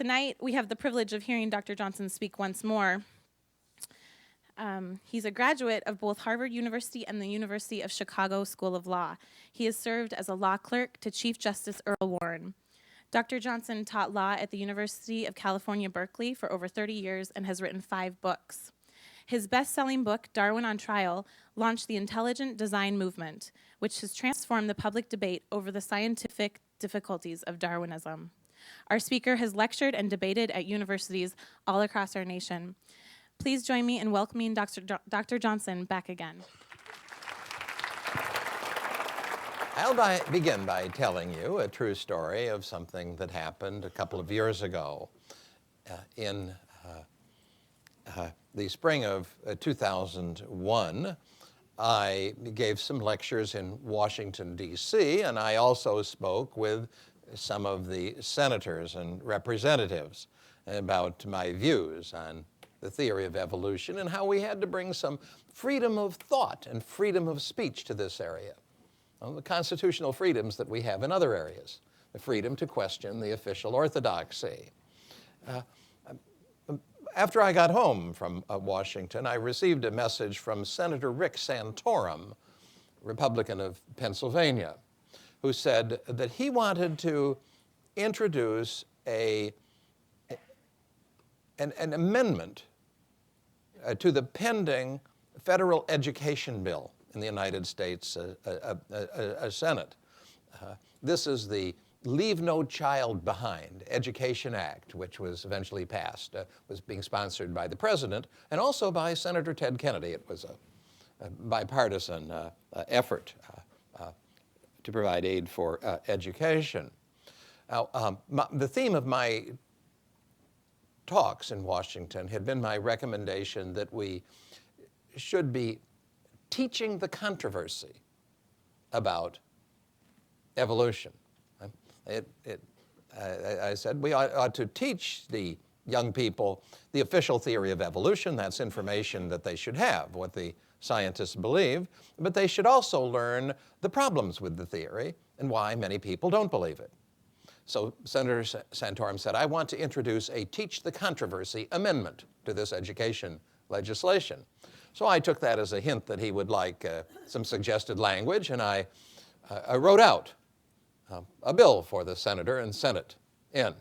Tonight, we have the privilege of hearing Dr. Johnson speak once more. He's a graduate of both Harvard University and the University of Chicago School of Law. He has served as a law clerk to Chief Justice Earl Warren. Dr. Johnson taught law at the University of California, Berkeley for over 30 years and has written 5 books. His best-selling book, Darwin on Trial, launched the intelligent design movement, which has transformed the public debate over the scientific difficulties of Darwinism. Our speaker has lectured and debated at universities all across our nation. Please join me in welcoming Dr. Johnson back again. I'll begin by telling you a true story of something that happened a couple of years ago. In the spring of 2001, I gave some lectures in Washington, D.C., and I also spoke with some of the senators and representatives about my views on the theory of evolution and how we had to bring some freedom of thought and freedom of speech to this area. Well, the constitutional freedoms that we have in other areas, the freedom to question the official orthodoxy. After I got home from Washington, I received a message from Senator Rick Santorum, Republican of Pennsylvania, who said that he wanted to introduce an amendment to the pending federal education bill in the United States Senate. This is the Leave No Child Behind Education Act, which was eventually passed, was being sponsored by the president and also by Senator Ted Kennedy. It was a bipartisan effort to provide aid for education. Now, the theme of my talks in Washington had been my recommendation that we should be teaching the about evolution. I said we ought to teach the young people the official theory of evolution. That's information that they should have, what the scientists believe, but they should also learn the problems with the theory and why many people don't believe it. So Senator Santorum said, I want to introduce a Teach the Controversy amendment to this education legislation. So I took that as a hint that he would like some suggested language, and I wrote out a bill for the senator and Senate in.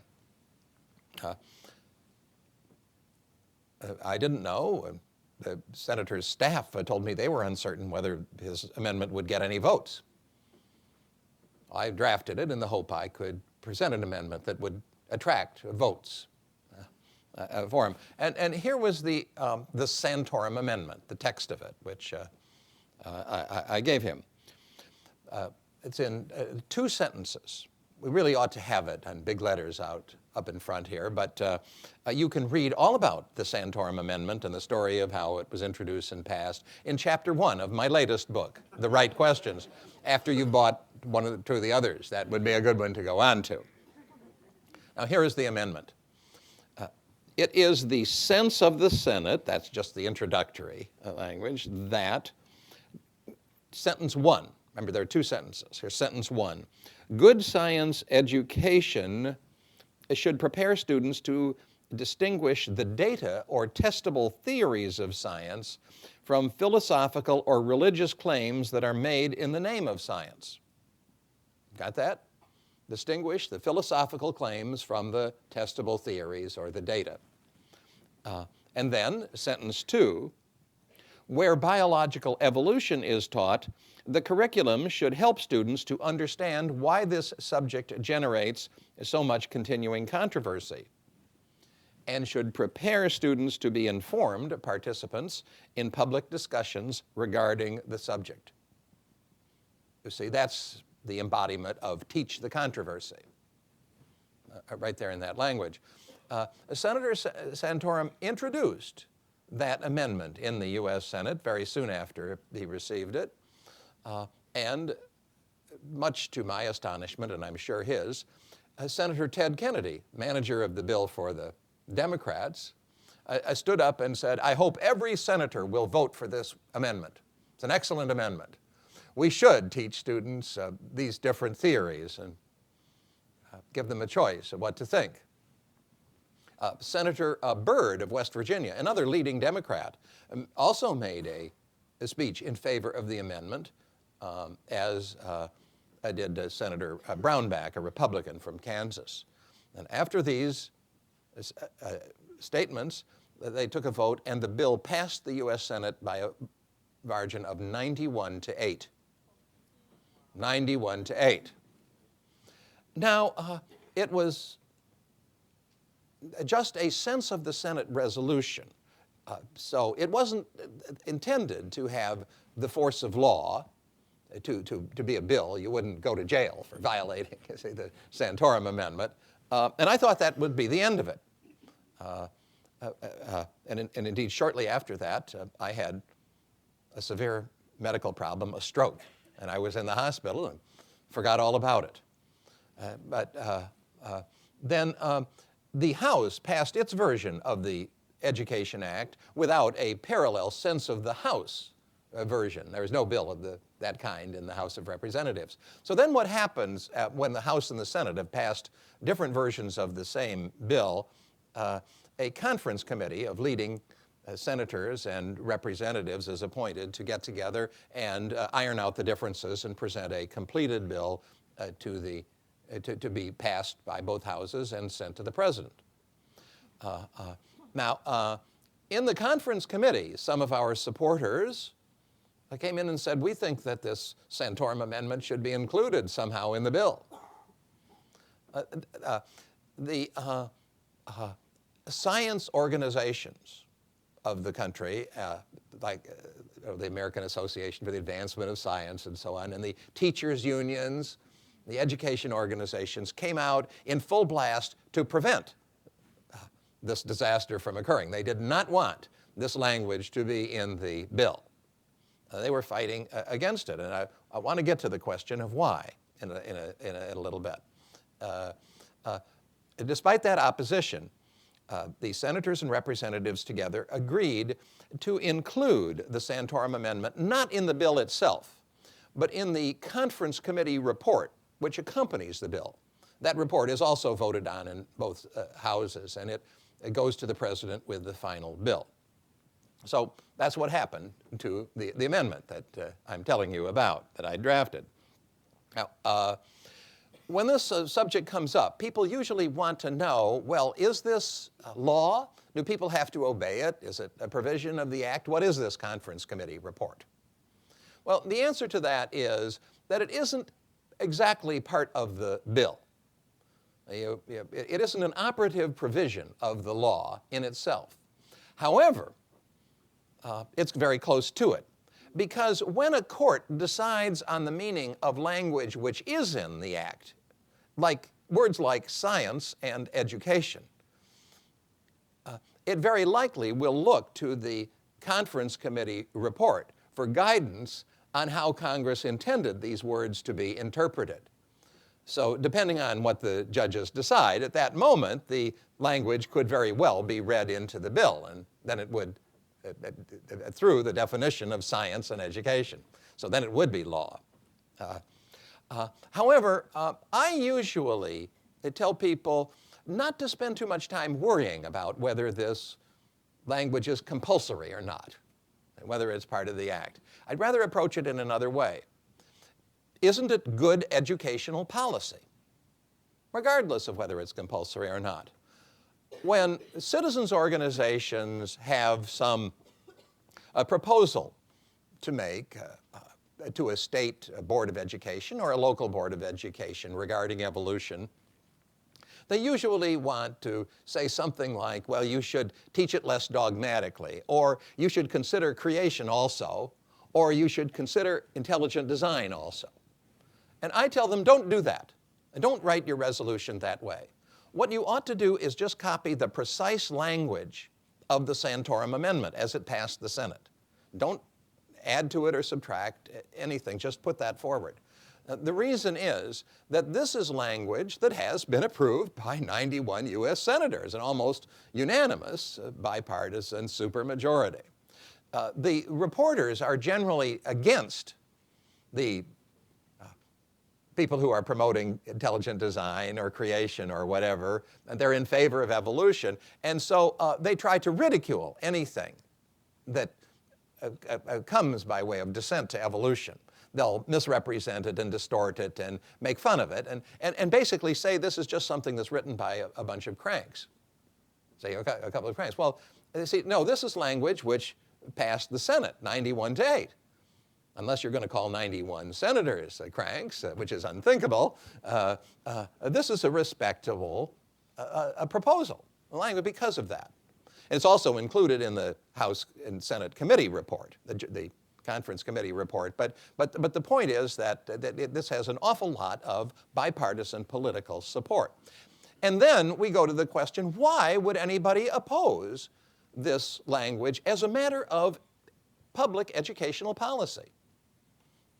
I didn't know. The senator's staff told me they were uncertain whether his amendment would get any votes. I drafted it in the hope I could present an amendment that would attract votes for him. And here was the Santorum amendment, the text of it, which I gave him. It's in 2 sentences. We really ought to have it in big letters up in front here, but you can read all about the Santorum Amendment and the story of how it was introduced and passed in Chapter 1 of my latest book, The Right Questions, after you've bought 1 or 2 of the others. That would be a good one to go on to. Now, here is the amendment. It is the sense of the Senate, that's just the introductory language, that sentence 1, remember there are 2 sentences. Here's sentence 1. Good science education should prepare students to distinguish the data or testable theories of science from philosophical or religious claims that are made in the name of science. Got that? Distinguish the philosophical claims from the testable theories or the data. And then, sentence 2, where biological evolution is taught, the curriculum should help students to understand why this subject generates so much continuing controversy and should prepare students to be informed participants in public discussions regarding the subject. You see, that's the embodiment of teach the controversy, right there in that language. Senator Santorum introduced that amendment in the U.S. Senate very soon after he received it, and much to my astonishment, and I'm sure his, Senator Ted Kennedy, manager of the bill for the Democrats, stood up and said, I hope every senator will vote for this amendment. It's an excellent amendment. We should teach students these different theories and give them a choice of what to think. Senator Byrd of West Virginia, another leading Democrat, also made a speech in favor of the amendment, as did Senator Brownback, a Republican from Kansas. And after these statements, they took a vote, and the bill passed the U.S. Senate by a margin of 91-8. 91-8. Now, it was just a sense of the Senate resolution. So it wasn't intended to have the force of law to be a bill. You wouldn't go to jail for violating, say, the Santorum Amendment. And I thought that would be the end of it. And indeed, shortly after that, I had a severe medical problem, a stroke. And I was in the hospital and forgot all about it. Then the House passed its version of the Education Act without a parallel sense of the House version. There was no bill of that kind in the House of Representatives. So then what happens when the House and the Senate have passed different versions of the same bill, a conference committee of leading senators and representatives is appointed to get together and iron out the differences and present a completed bill to be passed by both houses and sent to the president. Now, in the conference committee, some of our supporters came in and said, we think that this Santorum Amendment should be included somehow in the bill. The science organizations of the country, like the American Association for the Advancement of Science and so on, and the teachers' unions, the education organizations came out in full blast to prevent this disaster from occurring. They did not want this language to be in the bill. They were fighting against it, and I want to get to the question of why in a little bit. Despite that opposition, the senators and representatives together agreed to include the Santorum Amendment not in the bill itself, but in the conference committee report which accompanies the bill. That report is also voted on in both houses, and it goes to the president with the final bill. So that's what happened to the amendment that I'm telling you about, that I drafted. Now, when this subject comes up, people usually want to know, well, is this law? Do people have to obey it? Is it a provision of the act? What is this conference committee report? Well, the answer to that is that it isn't exactly part of the bill. It isn't an operative provision of the law in itself. However, it's very close to it, because when a court decides on the meaning of language which is in the act, like words like science and education, it very likely will look to the conference committee report for guidance on how Congress intended these words to be interpreted. So depending on what the judges decide, at that moment, the language could very well be read into the bill, and then it would, through the definition of science and education. So then it would be law. However, I usually tell people not to spend too much time worrying about whether this language is compulsory or not, whether it's part of the act. I'd rather approach it in another way. Isn't it good educational policy, regardless of whether it's compulsory or not? When citizens organizations have some proposal to make to a state board of education or a local board of education regarding evolution, they usually want to say something like, well, you should teach it less dogmatically, or you should consider creation also, or you should consider intelligent design also. And I tell them, don't do that. Don't write your resolution that way. What you ought to do is just copy the precise language of the Santorum Amendment as it passed the Senate. Don't add to it or subtract anything, just put that forward. The reason is that this is language that has been approved by 91 U.S. senators, an almost unanimous bipartisan supermajority. The reporters are generally against the people who are promoting intelligent design or creation or whatever, and they're in favor of evolution. And so they try to ridicule anything that comes by way of dissent to evolution. They'll misrepresent it and distort it and make fun of it and basically say this is just something that's written by a bunch of cranks. Say a couple of cranks. Well, see, no, this is language which passed the Senate 91-8. Unless you're going to call 91 senators cranks, which is unthinkable, this is a respectable proposal, language because of that. And it's also included in the House and Senate committee report, the conference committee report. But the point is that this has an awful lot of bipartisan political support. And then we go to the question, why would anybody oppose this language as a matter of public educational policy?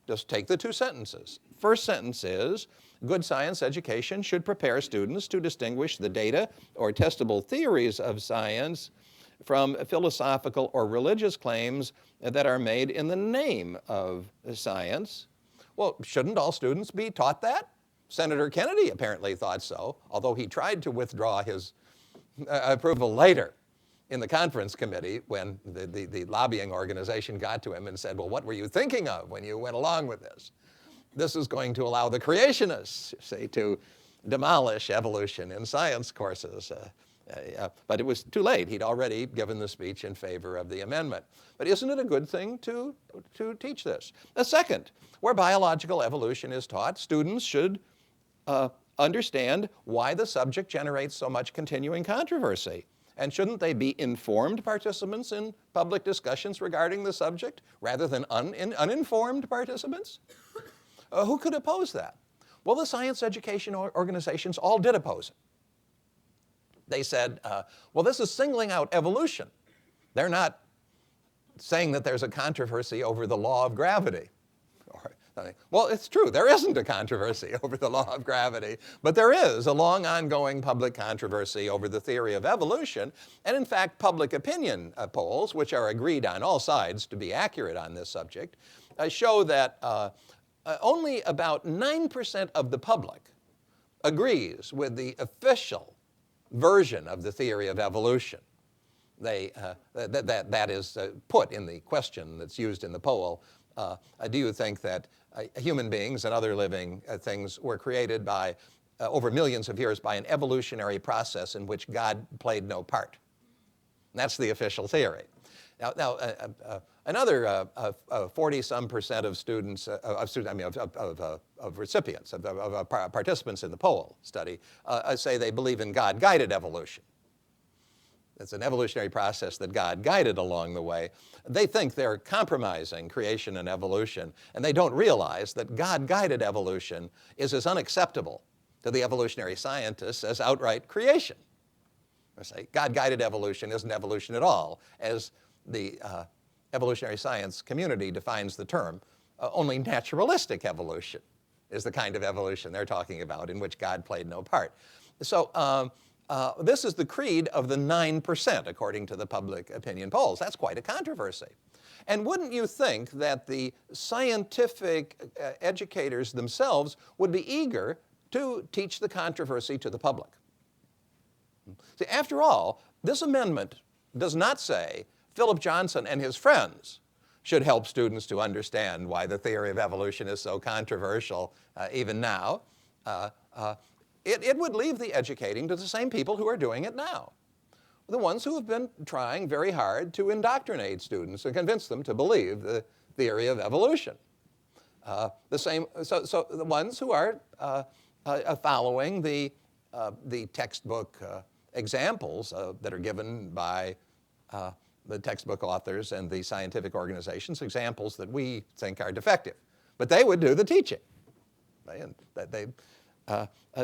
Just take the two sentences. First sentence is, good science education should prepare students to distinguish the data or testable theories of science from philosophical or religious claims that are made in the name of science. Well, shouldn't all students be taught that? Senator Kennedy apparently thought so, although he tried to withdraw his approval later in the conference committee when the lobbying organization got to him and said, well, what were you thinking of when you went along with this? This is going to allow the creationists, say, to demolish evolution in science courses. But it was too late. He'd already given the speech in favor of the amendment. But isn't it a good thing to teach this? A second, where biological evolution is taught, students should understand why the subject generates so much continuing controversy. And shouldn't they be informed participants in public discussions regarding the subject rather than uninformed participants? Who could oppose that? Well, the science education organizations all did oppose it. They said, well, this is singling out evolution. They're not saying that there's a controversy over the law of gravity. Well, it's true, there isn't a controversy over the law of gravity, but there is a long ongoing public controversy over the theory of evolution. And in fact, public opinion polls, which are agreed on all sides to be accurate on this subject, show that only about 9% of the public agrees with the official version of the theory of evolution. That is put in the question that's used in the poll. Do you think that human beings and other living things were created by, over millions of years by an evolutionary process in which God played no part? And that's the official theory. Now another 40-some% of students, of recipients, of participants in the poll study, say they believe in God-guided evolution. It's an evolutionary process that God guided along the way. They think they're compromising creation and evolution, and they don't realize that God-guided evolution is as unacceptable to the evolutionary scientists as outright creation. They say God-guided evolution isn't evolution at all, as the evolutionary science community defines the term. Only naturalistic evolution is the kind of evolution they're talking about in which God played no part. So this is the creed of the 9%, according to the public opinion polls. That's quite a controversy. And wouldn't you think that the scientific educators themselves would be eager to teach the controversy to the public? See, after all, this amendment does not say Phillip Johnson and his friends should help students to understand why the theory of evolution is so controversial even now. It would leave the educating to the same people who are doing it now. The ones who have been trying very hard to indoctrinate students and convince them to believe the theory of evolution. So the ones who are following the textbook examples that are given by the textbook authors and the scientific organizations, examples that we think are defective. But they would do the teaching.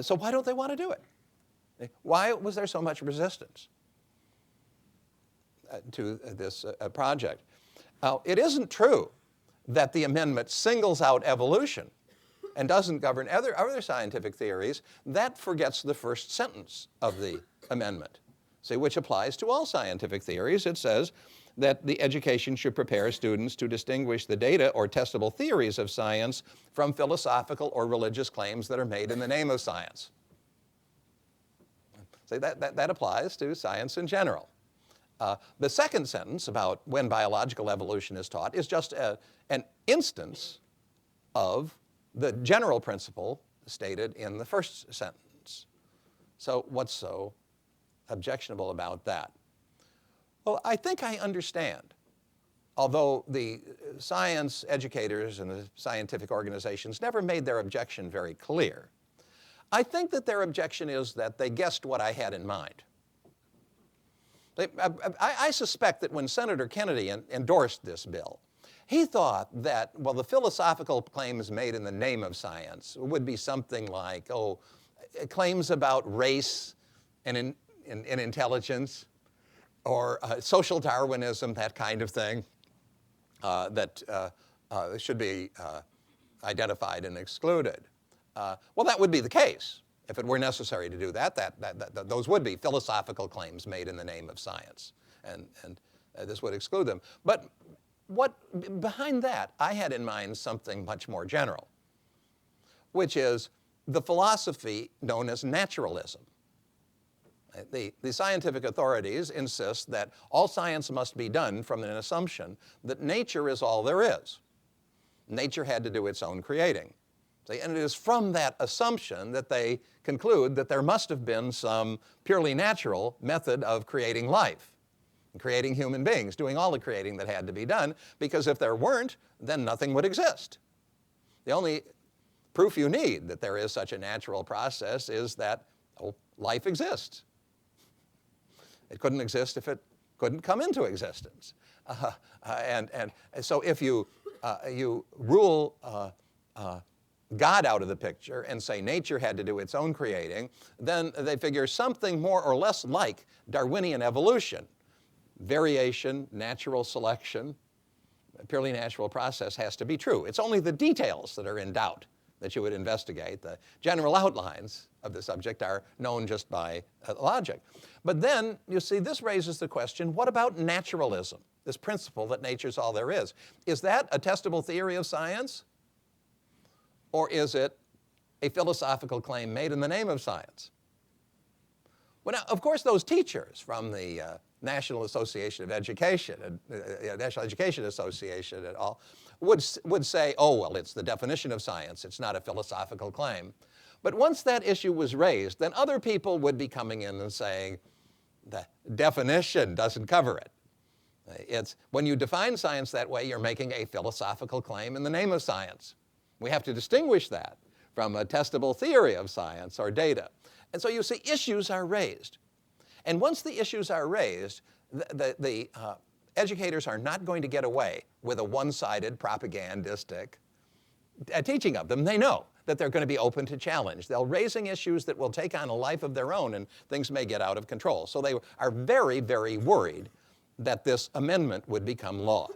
So why don't they want to do it? Why was there so much resistance to this project? It isn't true that the amendment singles out evolution and doesn't govern other scientific theories. That forgets the first sentence of the amendment, see, which applies to all scientific theories. It says, that the education should prepare students to distinguish the data or testable theories of science from philosophical or religious claims that are made in the name of science. See, that applies to science in general. The second sentence about when biological evolution is taught is just an instance of the general principle stated in the first sentence. So what's so objectionable about that? Well, I think I understand. Although the science educators and the scientific organizations never made their objection very clear, I think that their objection is that they guessed what I had in mind. I suspect that when Senator Kennedy endorsed this bill, he thought that, well, the philosophical claims made in the name of science would be something like, claims about race and intelligence, or social Darwinism, that kind of thing, that should be identified and excluded. Well, that would be the case. If it were necessary to do that, those would be philosophical claims made in the name of science, and this would exclude them. But behind that, I had in mind something much more general, which is the philosophy known as naturalism. The scientific authorities insist that all science must be done from an assumption that nature is all there is. Nature had to do its own creating. And it is from that assumption that they conclude that there must have been some purely natural method of creating life, creating human beings, doing all the creating that had to be done, because if there weren't, then nothing would exist. The only proof you need that there is such a natural process is that life exists. It couldn't exist if it couldn't come into existence. And so if you rule God out of the picture and say nature had to do its own creating, then they figure something more or less like Darwinian evolution, variation, natural selection, a purely natural process has to be true. It's only the details that are in doubt that you would investigate. The general outlines of the subject are known just by logic. But then, you see, this raises the question, what about naturalism, this principle that nature's all there is? Is that a testable theory of science? Or is it a philosophical claim made in the name of science? Well, now, of course, those teachers from the National Association of Education, National Education Association and all, would say, oh, well, it's the definition of science. It's not a philosophical claim. But once that issue was raised, then other people would be coming in and saying, the definition doesn't cover it. It's when you define science that way, you're making a philosophical claim in the name of science. We have to distinguish that from a testable theory of science or data. And so you see, issues are raised. And once the issues are raised, the educators are not going to get away with a one-sided propagandistic teaching of them. They know that they're going to be open to challenge. They're raising issues that will take on a life of their own, and things may get out of control. So they are very, very worried that this amendment would become law.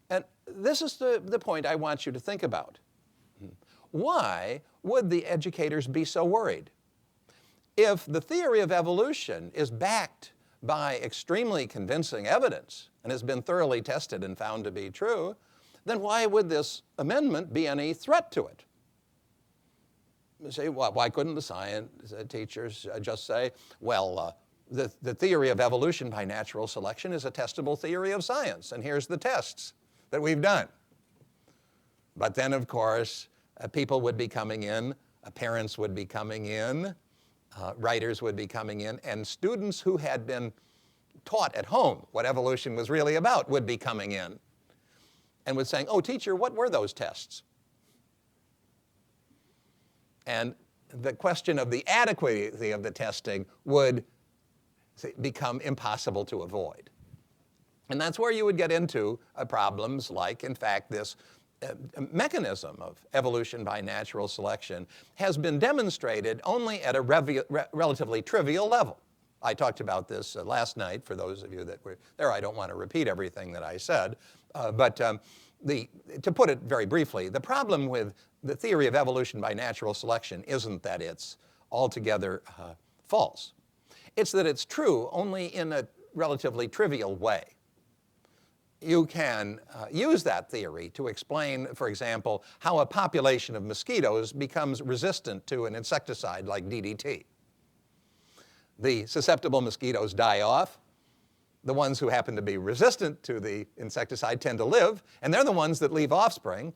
And this is the point I want you to think about. Why would the educators be so worried? If the theory of evolution is backed by extremely convincing evidence and has been thoroughly tested and found to be true, then why would this amendment be any threat to it? You say, well, why couldn't the science teachers just say, well, the theory of evolution by natural selection is a testable theory of science, and here's the tests that we've done. But then, of course, people would be coming in, parents would be coming in, writers would be coming in, and students who had been taught at home what evolution was really about would be coming in and would saying, oh, teacher, what were those tests? And the question of the adequacy of the testing would become impossible to avoid. And that's where you would get into problems like, in fact, this mechanism of evolution by natural selection has been demonstrated only at a relatively trivial level. I talked about this last night. For those of you that were there, I don't want to repeat everything that I said. But to put it very briefly, the problem with the theory of evolution by natural selection isn't that it's altogether false. It's that it's true only in relatively trivial way. You can use that theory to explain, for example, how a population of mosquitoes becomes resistant to an insecticide like DDT. The susceptible mosquitoes die off. The ones who happen to be resistant to the insecticide tend to live, and they're the ones that leave offspring.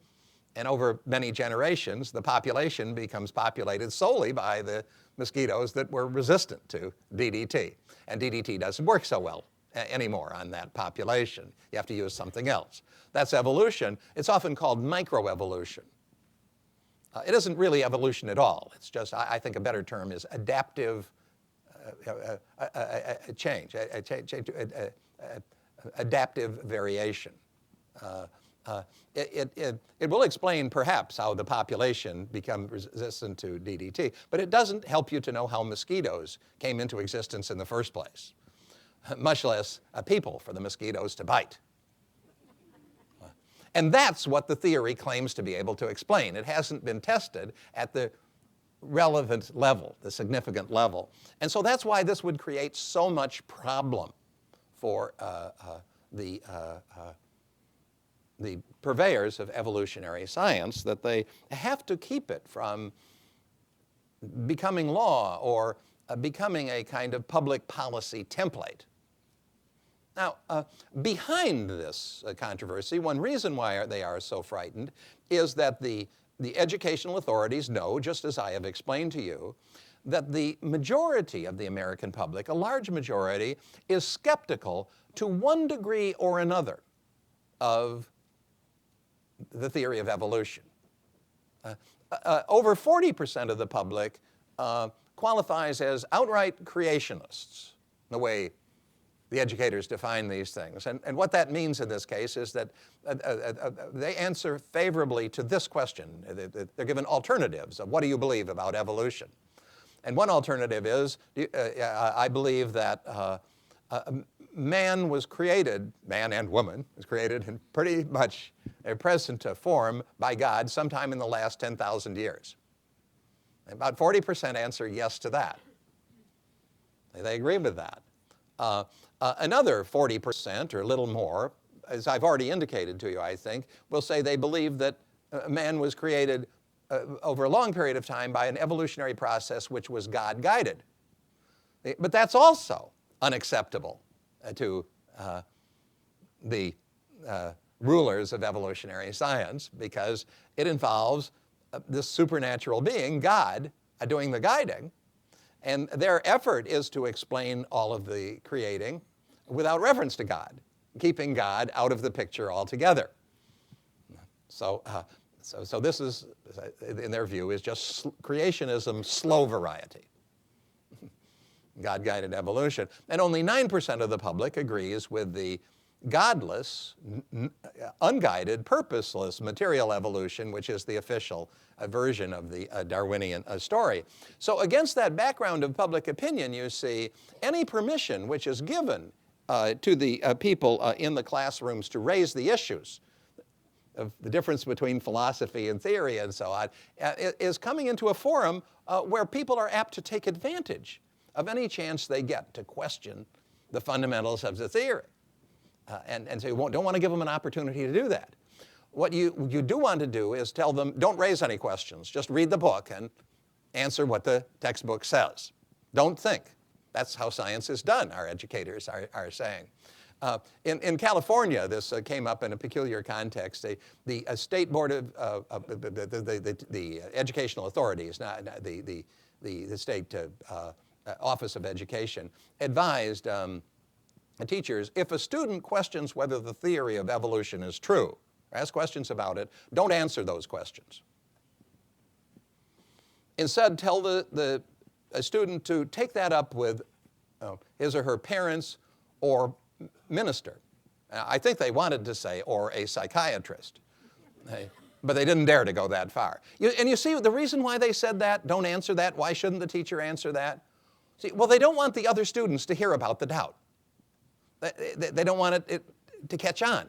And over many generations, the population becomes populated solely by the mosquitoes that were resistant to DDT. And DDT doesn't work so well anymore on that population. You have to use something else. That's evolution. It's often called microevolution. It isn't really evolution at all. It's just, I think a better term is adaptive change, adaptive variation. It will explain perhaps how the population become resistant to DDT, but it doesn't help you to know how mosquitoes came into existence in the first place, much less people for the mosquitoes to bite. And that's what the theory claims to be able to explain. It hasn't been tested at the relevant level, the significant level. And so that's why this would create so much problem for the purveyors of evolutionary science, that they have to keep it from becoming law or becoming a kind of public policy template. Now, behind this controversy, one reason why they are so frightened is that the educational authorities know, just as I have explained to you, that the majority of the American public, a large majority, is skeptical to one degree or another of the theory of evolution. Over 40% of the public qualifies as outright creationists, the way the educators define these things. And what that means in this case is that they answer favorably to this question. They're given alternatives of what do you believe about evolution. And one alternative is, I believe that man was created, man and woman, was created in pretty much a present form by God sometime in the last 10,000 years. About 40% answer yes to that. They agree with that. Another 40% or a little more, as I've already indicated to you, I think, will say they believe that man was created over a long period of time by an evolutionary process which was God-guided. But that's also unacceptable to the rulers of evolutionary science, because it involves this supernatural being, God, doing the guiding. And their effort is to explain all of the creating without reference to God, keeping God out of the picture altogether. So this is, in their view, is just creationism slow variety, God-guided evolution. And only 9% of the public agrees with the godless, unguided, purposeless material evolution, which is the official version of the Darwinian story. So against that background of public opinion, you see, any permission which is given to the people in the classrooms to raise the issues of the difference between philosophy and theory and so on, is coming into a forum where people are apt to take advantage of any chance they get to question the fundamentals of the theory. And so you don't want to give them an opportunity to do that. What you do want to do is tell them, don't raise any questions. Just read the book and answer what the textbook says. Don't think. That's how science is done, our educators are saying. In California, this came up in a peculiar context. The state board of the educational authorities, not the state office of education, advised teachers, if a student questions whether the theory of evolution is true, ask questions about it, don't answer those questions. Instead, tell a student to take that up with his or her parents or minister. I think they wanted to say, or a psychiatrist, but they didn't dare to go that far. And you see the reason why they said that, don't answer that, why shouldn't the teacher answer that? See, well, they don't want the other students to hear about the doubt. They don't want it to catch on.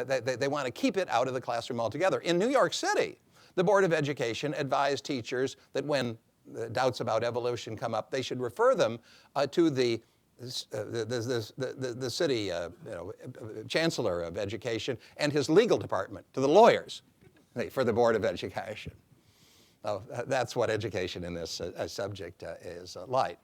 They want to keep it out of the classroom altogether. In New York City, the Board of Education advised teachers that when the doubts about evolution come up, they should refer them to the the city chancellor of education and his legal department to the lawyers for the Board of Education. That's what education in this subject is like.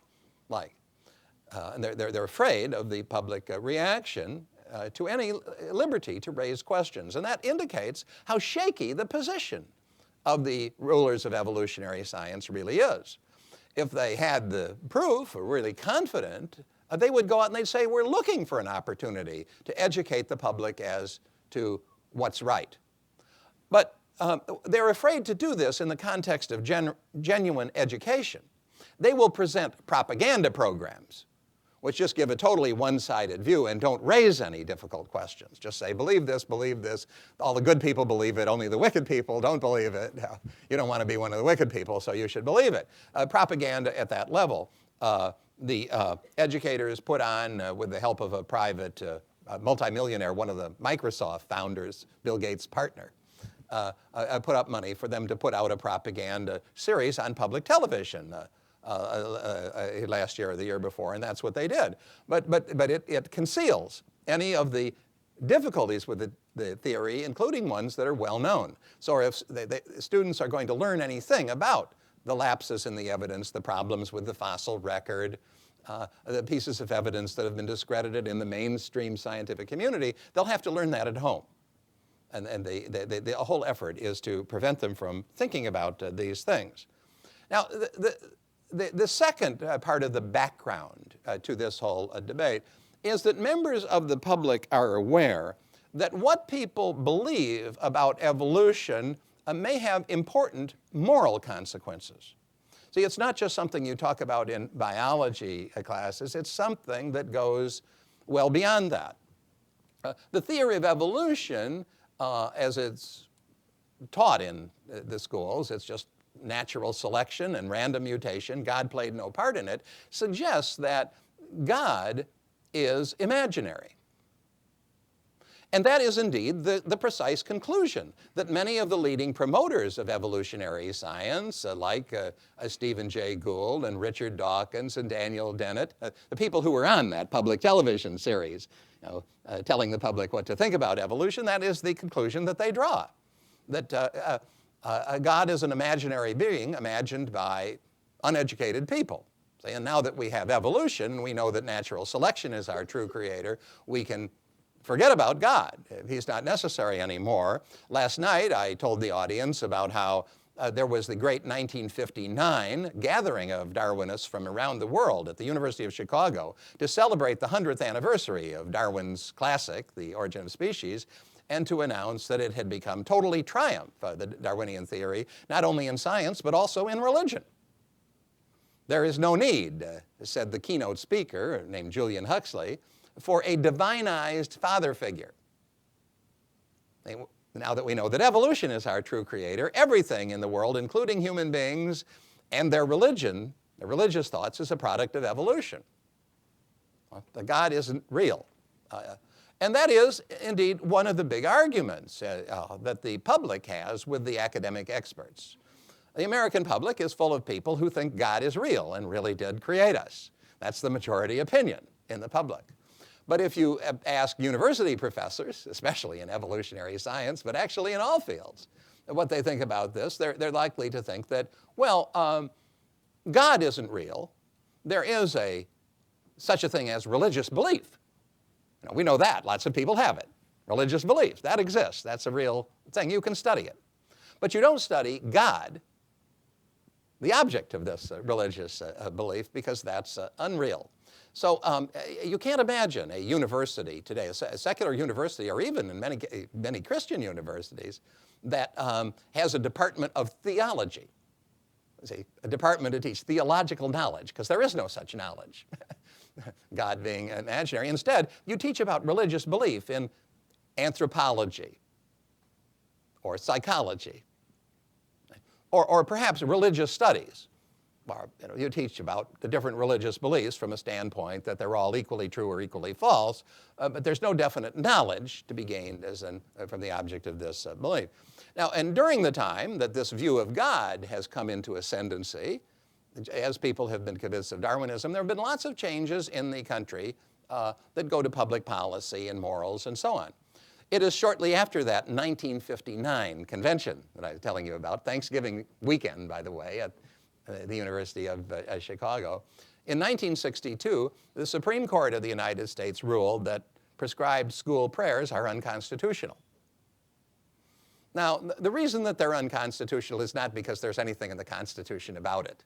And they're afraid of the public reaction to any liberty to raise questions. And that indicates how shaky the position of the rulers of evolutionary science really is. If they had the proof, or really confident, they would go out and they'd say, we're looking for an opportunity to educate the public as to what's right. But they're afraid to do this in the context of genuine education. They will present propaganda programs, which just give a totally one-sided view and don't raise any difficult questions. Just say, believe this, all the good people believe it, only the wicked people don't believe it. You don't want to be one of the wicked people, so you should believe it. Propaganda at that level. The educators put on, with the help of a private multimillionaire, one of the Microsoft founders, Bill Gates' partner, put up money for them to put out a propaganda series on public television last year or the year before, and that's what they did. But it conceals any of the difficulties with the theory, including ones that are well known. So if students are going to learn anything about the lapses in the evidence, the problems with the fossil record, the pieces of evidence that have been discredited in the mainstream scientific community, they'll have to learn that at home. And the whole effort is to prevent them from thinking about these things. Now, the second part of the background to this whole debate is that members of the public are aware that what people believe about evolution may have important moral consequences. See, it's not just something you talk about in biology classes, it's something that goes well beyond that. The theory of evolution, as it's taught in the schools, it's just natural selection and random mutation, God played no part in it, suggests that God is imaginary. And that is indeed the precise conclusion that many of the leading promoters of evolutionary science, like Stephen Jay Gould and Richard Dawkins and Daniel Dennett, the people who were on that public television series, telling the public what to think about evolution, that is the conclusion that they draw. That God is an imaginary being imagined by uneducated people. And now that we have evolution, we know that natural selection is our true creator, we can forget about God. He's not necessary anymore. Last night I told the audience about how there was the great 1959 gathering of Darwinists from around the world at the University of Chicago to celebrate the 100th anniversary of Darwin's classic, The Origin of Species, and to announce that it had become totally triumph, the Darwinian theory, not only in science, but also in religion. There is no need, said the keynote speaker, named Julian Huxley, for a divinized father figure. Now that we know that evolution is our true creator, everything in the world, including human beings and their religion, their religious thoughts, is a product of evolution. The God isn't real. And that is, indeed, one of the big arguments that the public has with the academic experts. The American public is full of people who think God is real and really did create us. That's the majority opinion in the public. But if you ask university professors, especially in evolutionary science, but actually in all fields, what they think about this, they're likely to think that, well, God isn't real. There is such a thing as religious belief. We know that. Lots of people have it. Religious belief, that exists. That's a real thing. You can study it. But you don't study God, the object of this religious belief, because that's unreal. So you can't imagine a university today, a secular university, or even in many Christian universities, that has a department of theology. A department to teach theological knowledge, because there is no such knowledge, God being imaginary. Instead, you teach about religious belief in anthropology or psychology, or perhaps religious studies. Or, you teach about the different religious beliefs from a standpoint that they're all equally true or equally false, but there's no definite knowledge to be gained from the object of this belief. Now, and during the time that this view of God has come into ascendancy, as people have been convinced of Darwinism, there have been lots of changes in the country that go to public policy and morals and so on. It is shortly after that 1959 convention that I was telling you about, Thanksgiving weekend, by the way, at the University of Chicago. In 1962, the Supreme Court of the United States ruled that prescribed school prayers are unconstitutional. Now, the reason that they're unconstitutional is not because there's anything in the Constitution about it.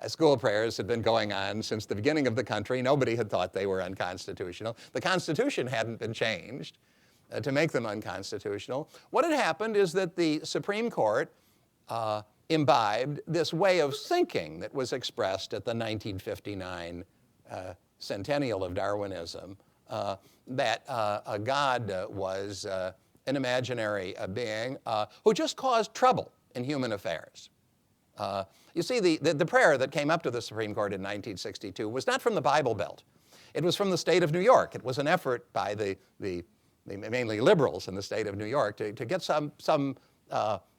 School prayers had been going on since the beginning of the country. Nobody had thought they were unconstitutional. The Constitution hadn't been changed to make them unconstitutional. What had happened is that the Supreme Court imbibed this way of thinking that was expressed at the 1959 centennial of Darwinism, that God was an imaginary being who just caused trouble in human affairs. You see, the prayer that came up to the Supreme Court in 1962 was not from the Bible Belt. It was from the state of New York. It was an effort by the mainly liberals in the state of New York to get some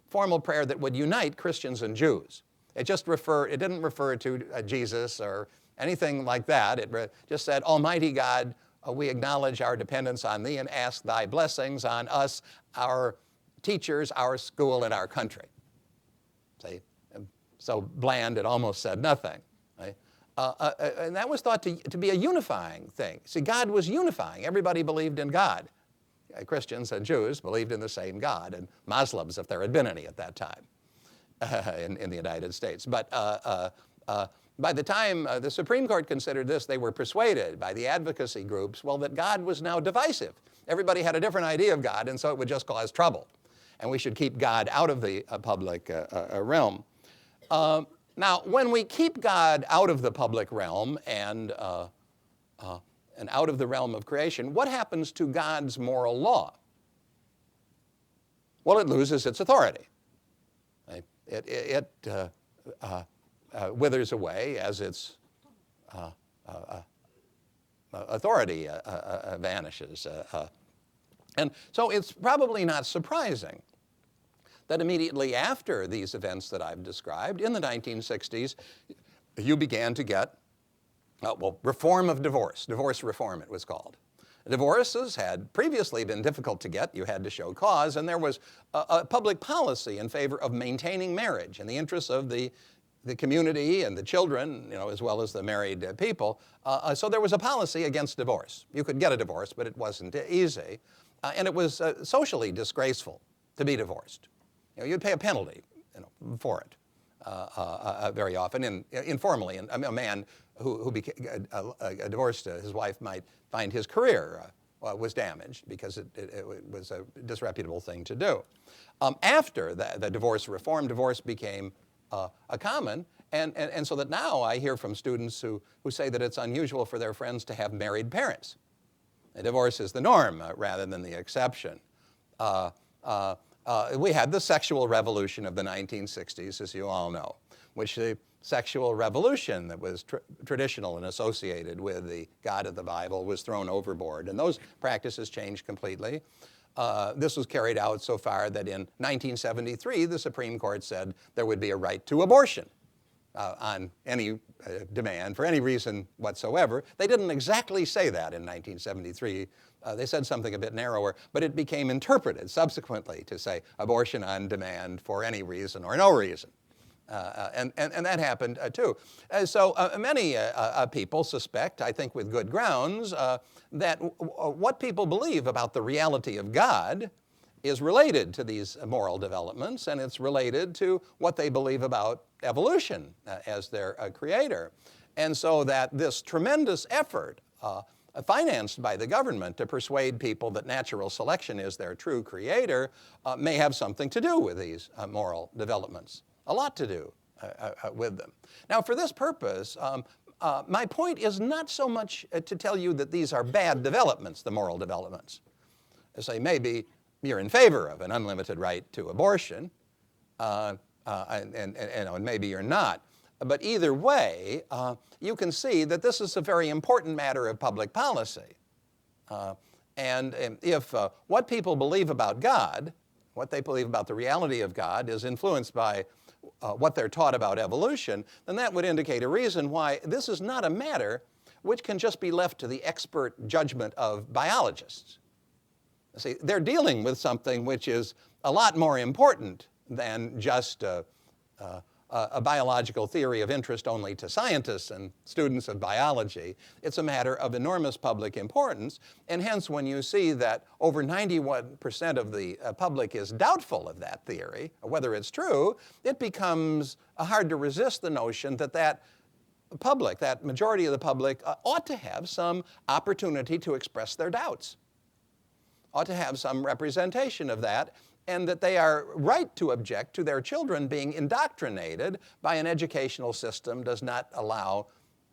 formal prayer that would unite Christians and Jews. It didn't refer to Jesus or anything like that. It just said, Almighty God, we acknowledge our dependence on Thee and ask Thy blessings on us, our teachers, our school, and our country. See? So bland, it almost said nothing. Right? And that was thought to be a unifying thing. See, God was unifying. Everybody believed in God. Christians and Jews believed in the same God, and Muslims, if there had been any at that time in the United States. But by the time the Supreme Court considered this, they were persuaded by the advocacy groups, well, that God was now divisive. Everybody had a different idea of God, and so it would just cause trouble. And we should keep God out of the public realm. Now, when we keep God out of the public realm and out of the realm of creation, what happens to God's moral law? Well, it loses its authority. It withers away as its authority vanishes. And so it's probably not surprising that immediately after these events that I've described, in the 1960s, you began to get reform of divorce. Divorce reform, it was called. Divorces had previously been difficult to get. You had to show cause, and there was a public policy in favor of maintaining marriage in the interests of the community and the children, as well as the married people. So there was a policy against divorce. You could get a divorce, but it wasn't easy. And it was socially disgraceful to be divorced. You'd pay a penalty for it very often, informally. And a man who became divorced, his wife might find his career was damaged because it was a disreputable thing to do. After the divorce reform, divorce became common, and so that now I hear from students who say that it's unusual for their friends to have married parents. A divorce is the norm rather than the exception. We had the sexual revolution of the 1960s, as you all know, which the sexual revolution that was traditional and associated with the God of the Bible was thrown overboard, and those practices changed completely. This was carried out so far that in 1973, the Supreme Court said there would be a right to abortion on any demand for any reason whatsoever. They didn't exactly say that in 1973. They said something a bit narrower, but it became interpreted subsequently to say abortion on demand for any reason or no reason. And that happened too. So many people suspect, I think with good grounds, that what people believe about the reality of God is related to these moral developments, and it's related to what they believe about evolution as their creator. And so that this tremendous effort financed by the government to persuade people that natural selection is their true creator may have something to do with these moral developments. A lot to do with them. Now, for this purpose, my point is not so much to tell you that these are bad developments, the moral developments. I say maybe you're in favor of an unlimited right to abortion, and maybe you're not. But either way, you can see that this is a very important matter of public policy. And if what people believe about God, what they believe about the reality of God, is influenced by what they're taught about evolution, then that would indicate a reason why this is not a matter which can just be left to the expert judgment of biologists. See, they're dealing with something which is a lot more important than just a biological theory of interest only to scientists and students of biology. It's a matter of enormous public importance, and hence when you see that over 91% of the public is doubtful of that theory, or whether it's true, it becomes hard to resist the notion that that public, that majority of the public, ought to have some opportunity to express their doubts, ought to have some representation of that, and that they are right to object to their children being indoctrinated by an educational system does not allow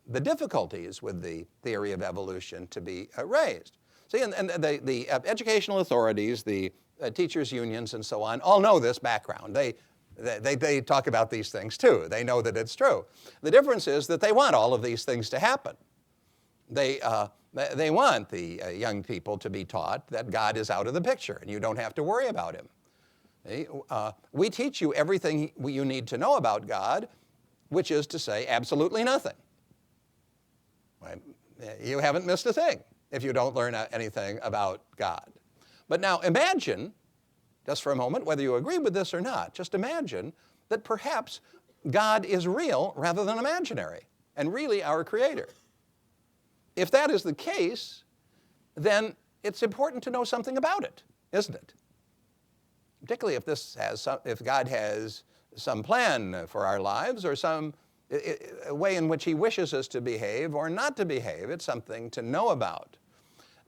the difficulties with the theory of evolution to be raised. See, and the educational authorities, the teachers' unions and so on, all know this background. They talk about these things too. They know that it's true. The difference is that they want all of these things to happen. They want the young people to be taught that God is out of the picture and you don't have to worry about him. We teach you everything you need to know about God, which is to say absolutely nothing. You haven't missed a thing if you don't learn anything about God. But now imagine, just for a moment, whether you agree with this or not, just imagine that perhaps God is real rather than imaginary and really our creator. If that is the case, then it's important to know something about it, isn't it? Particularly if God has some plan for our lives or some way in which he wishes us to behave or not to behave. It's something to know about.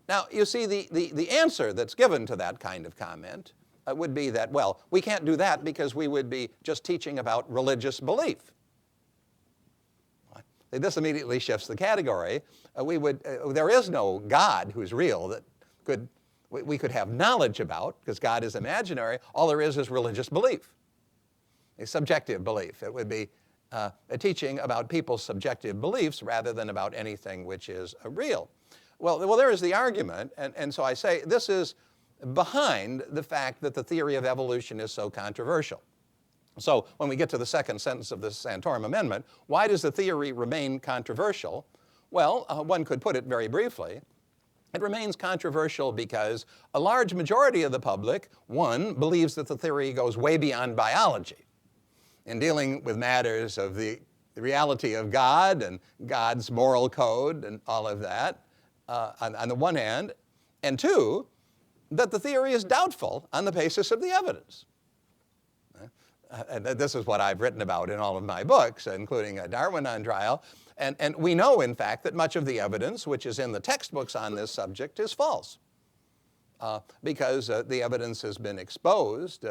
Now, you see, the answer that's given to that kind of comment would be that, well, we can't do that because we would be just teaching about religious belief. This immediately shifts the category. There is no God who's real that we could have knowledge about, because God is imaginary. All there is religious belief, a subjective belief. It would be a teaching about people's subjective beliefs rather than about anything which is real. Well, there is the argument, and so I say this is behind the fact that the theory of evolution is so controversial. So when we get to the second sentence of the Santorum Amendment, why does the theory remain controversial? Well, one could put it very briefly. It remains controversial because a large majority of the public, one, believes that the theory goes way beyond biology in dealing with matters of the reality of God and God's moral code and all of that on the one hand, and two, that the theory is doubtful on the basis of the evidence. And this is what I've written about in all of my books, including Darwin on Trial. And we know, in fact, that much of the evidence which is in the textbooks on this subject is false because the evidence has been exposed,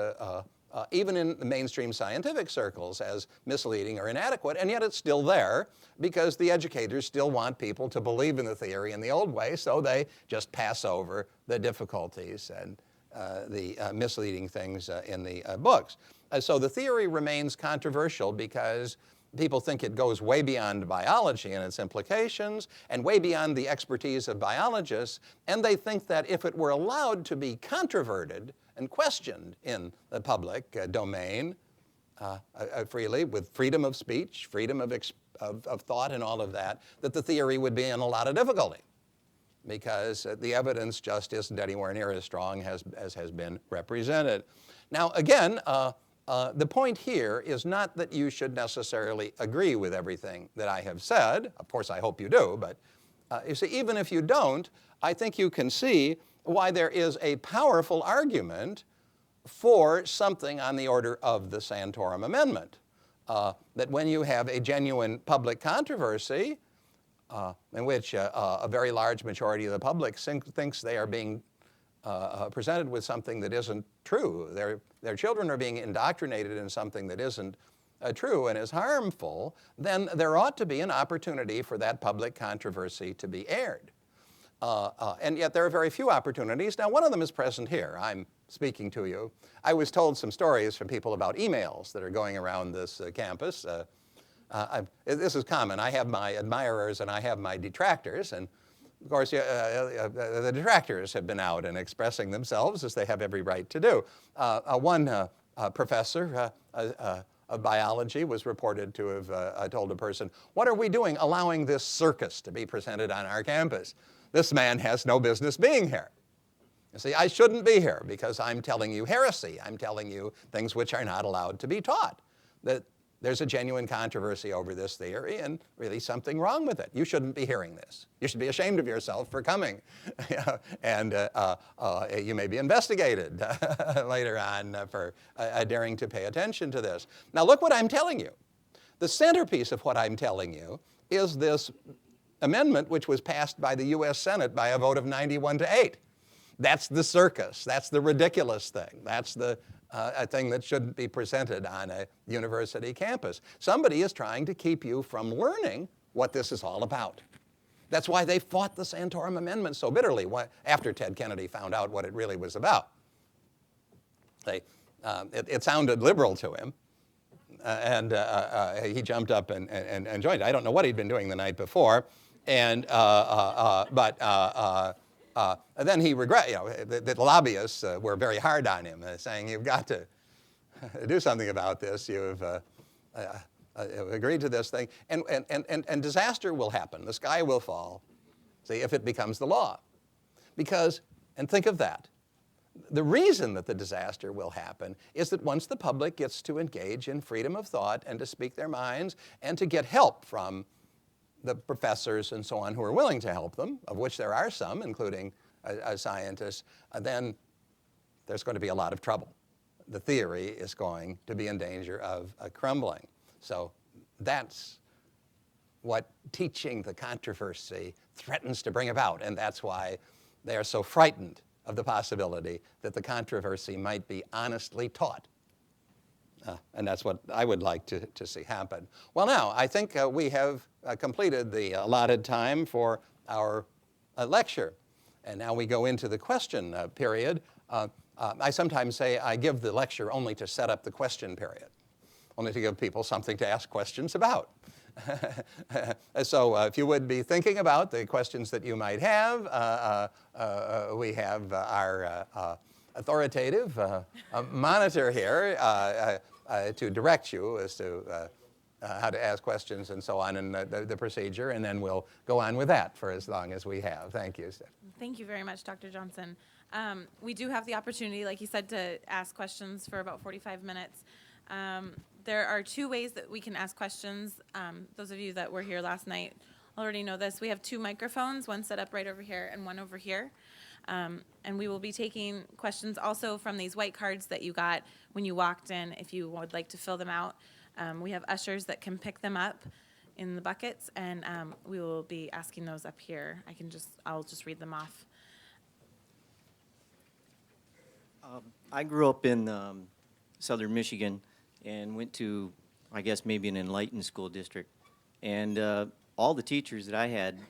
even in the mainstream scientific circles, as misleading or inadequate, and yet it's still there because the educators still want people to believe in the theory in the old way, so they just pass over the difficulties and the misleading things in the books. So the theory remains controversial because people think it goes way beyond biology and its implications and way beyond the expertise of biologists, and they think that if it were allowed to be controverted and questioned in the public domain freely, with freedom of speech, freedom of thought and all of that, that the theory would be in a lot of difficulty because the evidence just isn't anywhere near as strong as has been represented. Now, again, the point here is not that you should necessarily agree with everything that I have said. Of course, I hope you do, but you see, even if you don't, I think you can see why there is a powerful argument for something on the order of the Santorum Amendment. That when you have a genuine public controversy in which a very large majority of the public thinks they are being presented with something that isn't true, their children are being indoctrinated in something that isn't true and is harmful, then there ought to be an opportunity for that public controversy to be aired. And yet there are very few opportunities. Now, one of them is present here. I'm speaking to you. I was told some stories from people about emails that are going around this campus. This is common. I have my admirers and I have my detractors. And of course, the detractors have been out and expressing themselves, as they have every right to do. One professor of biology was reported to have told a person, "What are we doing allowing this circus to be presented on our campus? This man has no business being here. You see, I shouldn't be here because I'm telling you heresy. I'm telling you things which are not allowed to be taught. That there's a genuine controversy over this theory and really something wrong with it. You shouldn't be hearing this. You should be ashamed of yourself for coming. And you may be investigated later on for daring to pay attention to this." Now look what I'm telling you. The centerpiece of what I'm telling you is this amendment which was passed by the U.S. Senate by a vote of 91-8. That's the circus. That's the ridiculous thing. That's the a thing that shouldn't be presented on a university campus. Somebody is trying to keep you from learning what this is all about. That's why they fought the Santorum Amendment so bitterly after Ted Kennedy found out what it really was about. It sounded liberal to him, and he jumped up and joined. I don't know what he'd been doing the night before, and then he regret. The lobbyists were very hard on him, saying, "You've got to do something about this. You've agreed to this thing, and disaster will happen. The sky will fall. See, if it becomes the law, because and think of that. The reason that the disaster will happen is that once the public gets to engage in freedom of thought and to speak their minds and to get help from the professors and so on who are willing to help them, of which there are some, including scientists, then there's going to be a lot of trouble. The theory is going to be in danger of crumbling. So that's what teaching the controversy threatens to bring about, and that's why they are so frightened of the possibility that the controversy might be honestly taught. And that's what I would like to see happen. Well, now, I think we have completed the allotted time for our lecture. And now we go into the question period. I sometimes say I give the lecture only to set up the question period, only to give people something to ask questions about. So if you would be thinking about the questions that you might have, we have our authoritative monitor here to direct you as to how to ask questions and so on, and the procedure, and then we'll go on with that for as long as we have. Thank you, Steph. Thank you very much, Dr. Johnson. We do have the opportunity, like you said, to ask questions for about 45 minutes. There are two ways that we can ask questions. Those of you that were here last night already know this. We have two microphones, one set up right over here and one over here. And we will be taking questions also from these white cards that you got when you walked in, if you would like to fill them out. We have ushers that can pick them up in the buckets, and we will be asking those up here. I'll just read them off. I grew up in southern Michigan and went to, I guess, maybe an enlightened school district. And all the teachers that I had,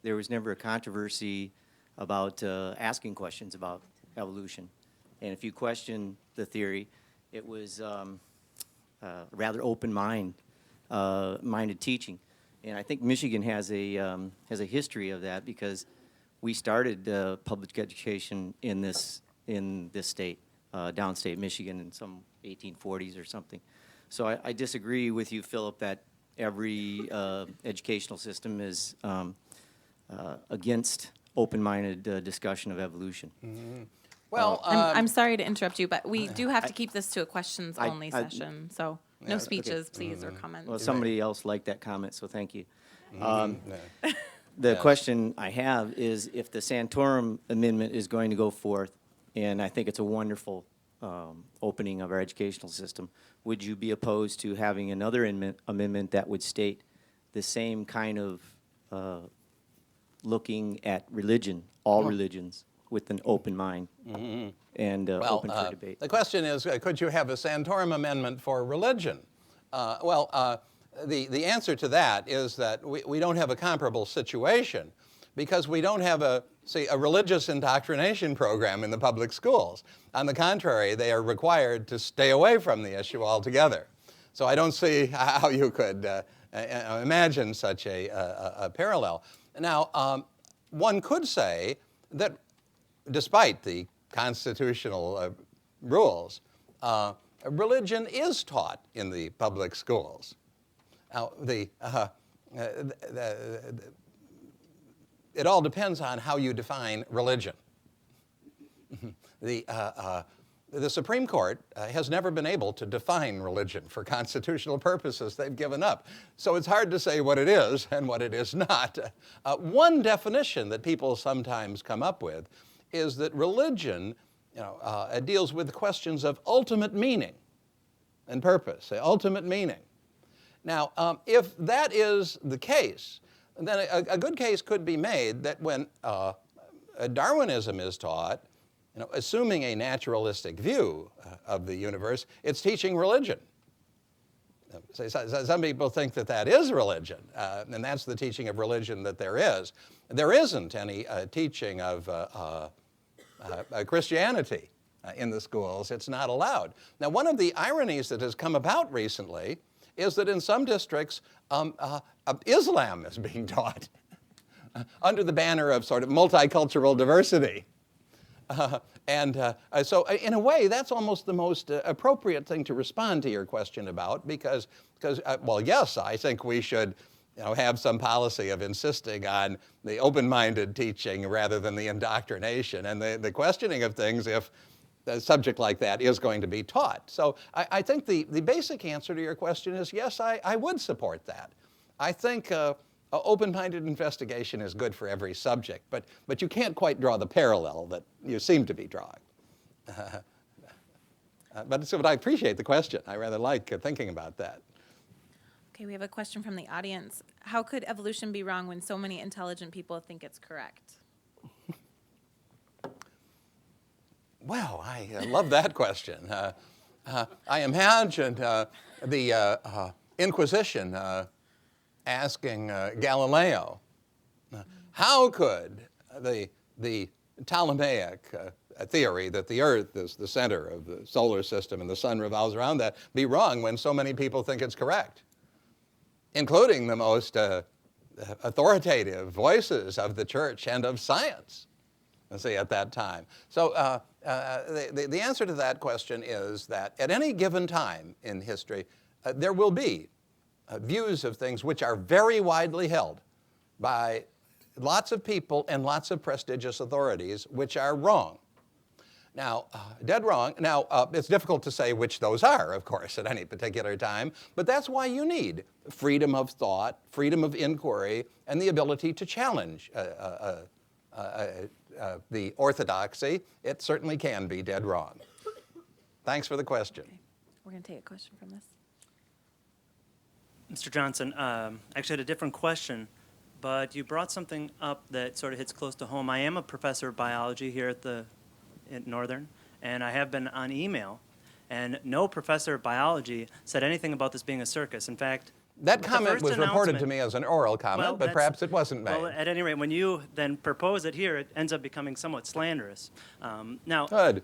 there was never a controversy about asking questions about evolution. And if you question the theory, it was rather open-minded teaching. And I think Michigan has a history of that because we started public education in this state, downstate Michigan, in some 1840s or something. So I disagree with you, Philip, that every educational system is against open-minded discussion of evolution. Mm-hmm. Well, I'm sorry to interrupt you, but we do have to keep this to a questions-only session. So no speeches, okay. please, or comments. Well, somebody else liked that comment, so thank you. Mm-hmm. The question I have is if the Santorum Amendment is going to go forth, and I think it's a wonderful opening of our educational system, would you be opposed to having another amendment that would state the same kind of looking at religion, all religions, with an open mind and open for debate? The question is, could you have a Santorum Amendment for religion? The answer to that is that we don't have a comparable situation because we don't have a religious indoctrination program in the public schools. On the contrary, they are required to stay away from the issue altogether. So I don't see how you could imagine such a parallel. Now, one could say that despite the constitutional rules, religion is taught in the public schools. Now, it all depends on how you define religion. The Supreme Court has never been able to define religion for constitutional purposes. They've given up. So it's hard to say what it is and what it is not. One definition that people sometimes come up with is that religion deals with questions of ultimate meaning and purpose, ultimate meaning. Now, if that is the case, then a good case could be made that when Darwinism is taught, assuming a naturalistic view of the universe, it's teaching religion. Some people think that that is religion, and that's the teaching of religion that there is. There isn't any teaching of Christianity in the schools. It's not allowed. Now, one of the ironies that has come about recently is that in some districts, Islam is being taught under the banner of sort of multicultural diversity. So in a way, that's almost the most appropriate thing to respond to your question about because well, yes, I think we should have some policy of insisting on the open-minded teaching rather than the indoctrination and the questioning of things if a subject like that is going to be taught. So I think the basic answer to your question is yes, I would support that. I think open-minded investigation is good for every subject, but you can't quite draw the parallel that you seem to be drawing. But I appreciate the question. I rather like thinking about that. Okay, we have a question from the audience. How could evolution be wrong when so many intelligent people think it's correct? Well, I love that question. I imagined the Inquisition asking Galileo, how could the Ptolemaic theory that the Earth is the center of the solar system and the sun revolves around that be wrong when so many people think it's correct, including the most authoritative voices of the church and of science, at that time. So the answer to that question is that at any given time in history, there will be views of things which are very widely held by lots of people and lots of prestigious authorities which are wrong. Now, dead wrong. Now, it's difficult to say which those are, of course, at any particular time, but that's why you need freedom of thought, freedom of inquiry, and the ability to challenge the orthodoxy. It certainly can be dead wrong. Thanks for the question. Okay. We're going to take a question from this. Mr. Johnson, actually had a different question, but you brought something up that sort of hits close to home. I am a professor of biology here at Northern, and I have been on email, and no professor of biology said anything about this being a circus. In fact, that comment was reported to me as an oral comment, but perhaps it wasn't made. Well, at any rate, when you then propose it here, it ends up becoming somewhat slanderous. Now, good.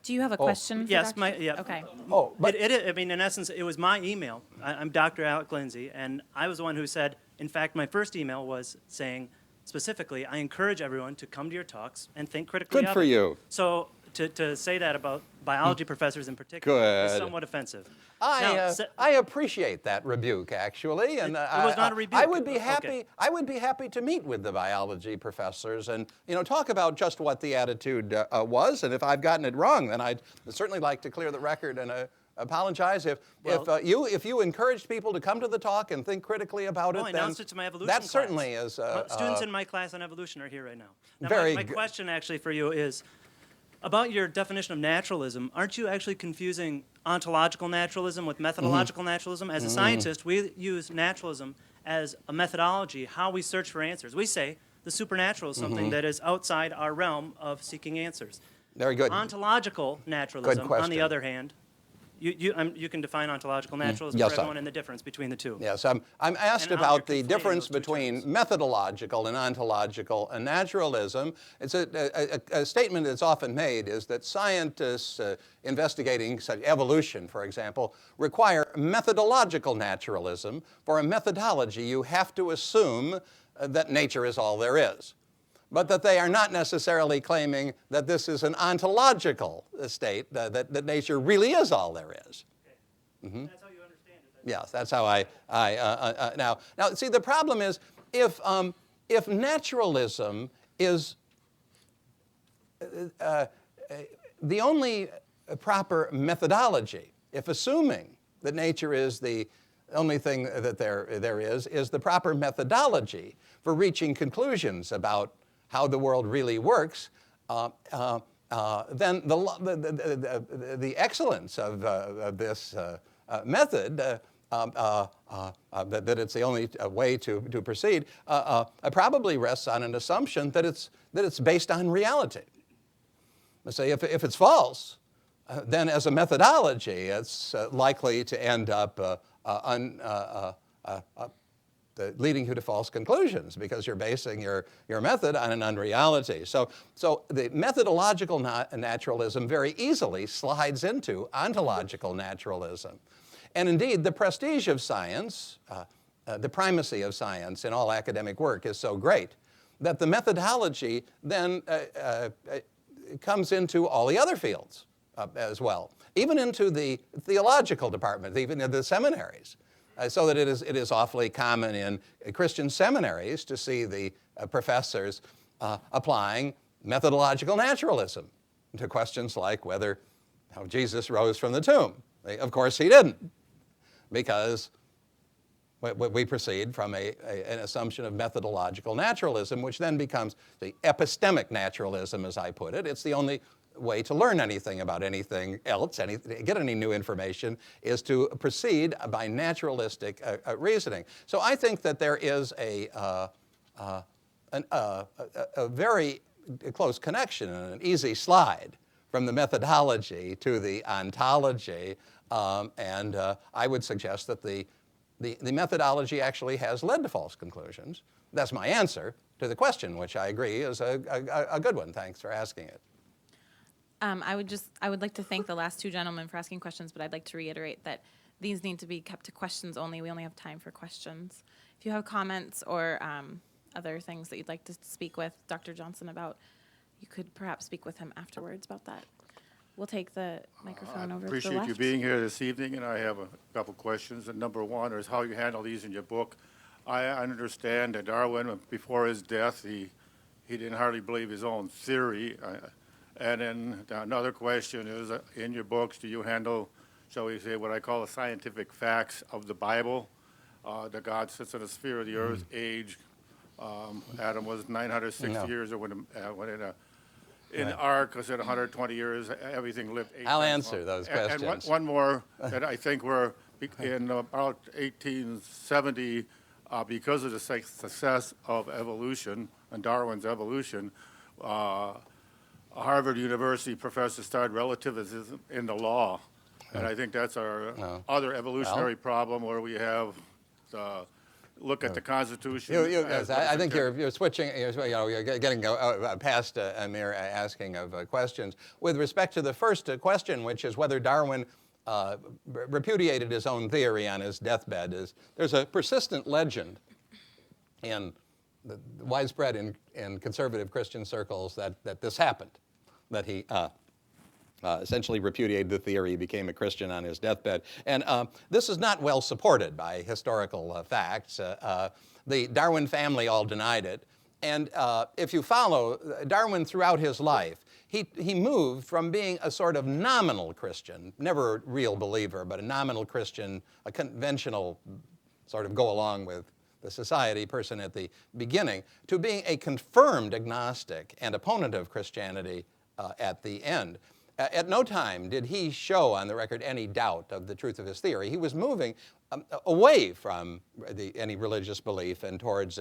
Do you have a question? For yes, Dr. yeah. Okay. Oh, but I mean, in essence, it was my email. I'm Dr. Alec Lindsay, and I was the one who said, in fact, my first email was saying, specifically, I encourage everyone to come to your talks and think critically good of for it. you. So to say that about biology professors in particular is Good. somewhat offensive. I appreciate that rebuke, actually, and it was not a rebuke. I would be happy. Okay. I would be happy to meet with the biology professors and talk about just what the attitude was. And if I've gotten it wrong, then I'd certainly like to clear the record and apologize. If you encouraged people to come to the talk and think critically about it, I then announced it to my evolution that class. certainly is. Students in my class on evolution are here right now. Now Very my good. question actually for you is about your definition of naturalism. Aren't you actually confusing ontological naturalism with methodological naturalism? As a scientist, we use naturalism as a methodology, how we search for answers. We say the supernatural is something that is outside our realm of seeking answers. Very good. Ontological naturalism, on question. the other hand, you can define ontological naturalism Yes, for sir. everyone and the difference between the two. Yes, I'm asked And about you're the conflating difference those two between terms. methodological and ontological naturalism. It's a statement that's often made is that scientists investigating such evolution, for example, require methodological naturalism. For a methodology, you have to assume that nature is all there is. but that they are not necessarily claiming that this is an ontological state, that nature really is all there is. That's how you understand it. Yes, that's how now see, the problem is if naturalism is the only proper methodology, if assuming that nature is the only thing that there is the proper methodology for reaching conclusions about how the world really works, then the excellence of this method, that it's the only way to proceed, probably rests on an assumption that it's based on reality. Let's say if it's false, then as a methodology, it's likely to end up leading you to false conclusions because you're basing your method on an unreality. So the methodological naturalism very easily slides into ontological naturalism. And indeed, the prestige of science, the primacy of science in all academic work is so great that the methodology then comes into all the other fields as well, even into the theological department, even in the seminaries. So that it is awfully common in Christian seminaries to see the professors applying methodological naturalism to questions like whether Jesus rose from the tomb. Of course he didn't, because we proceed from an assumption of methodological naturalism, which then becomes the epistemic naturalism, as I put it. It's the only way to learn anything about anything else, get any new information, is to proceed by naturalistic reasoning. So I think that there is a very close connection and an easy slide from the methodology to the ontology, and I would suggest that the methodology actually has led to false conclusions. That's my answer to the question, which I agree is a good one. Thanks for asking it. I would like to thank the last two gentlemen for asking questions, but I'd like to reiterate that these need to be kept to questions only. We only have time for questions. If you have comments or other things that you'd like to speak with Dr. Johnson about, you could perhaps speak with him afterwards about that. We'll take the microphone over to the left. I appreciate you being here this evening, and I have a couple questions. And number one is how you handle these in your book. I understand that Darwin, before his death, he didn't hardly believe his own theory. And then another question is, in your books, do you handle, shall we say, what I call the scientific facts of the Bible? That God sits in a sphere of the earth, age. Adam was 906 years, or when in the ark, I said 120 years, everything lived 8 I'll times answer long. those questions. And one more that I think were in about 1870, because of the success of evolution and Darwin's evolution, Harvard University professor started relativism in the law. And I think that's our other evolutionary problem, where we have look at the Constitution. Yes, I think you're switching. You're getting past a mere asking of questions. With respect to the first question, which is whether Darwin repudiated his own theory on his deathbed, there's a persistent legend widespread in conservative Christian circles that this happened, that he essentially repudiated the theory, became a Christian on his deathbed. And this is not well supported by historical facts. The Darwin family all denied it. And if you follow Darwin throughout his life, he moved from being a sort of nominal Christian, never a real believer, but a nominal Christian, a conventional sort of go along with the society person at the beginning, to being a confirmed agnostic and opponent of Christianity at the end. At no time did he show on the record any doubt of the truth of his theory. He was moving away from any religious belief and towards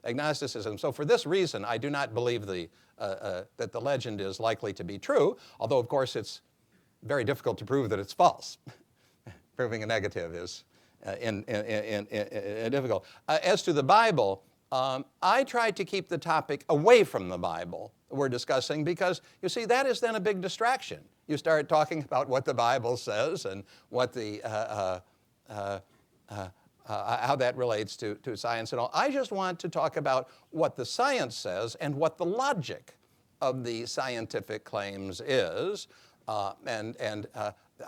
agnosticism. So for this reason, I do not believe that the legend is likely to be true, although of course it's very difficult to prove that it's false. Proving a negative is difficult. As to the Bible, I tried to keep the topic away from the Bible we're discussing, because you see, that is then a big distraction. You start talking about what the Bible says and what the how that relates to science and all. I just want to talk about what the science says and what the logic of the scientific claims is.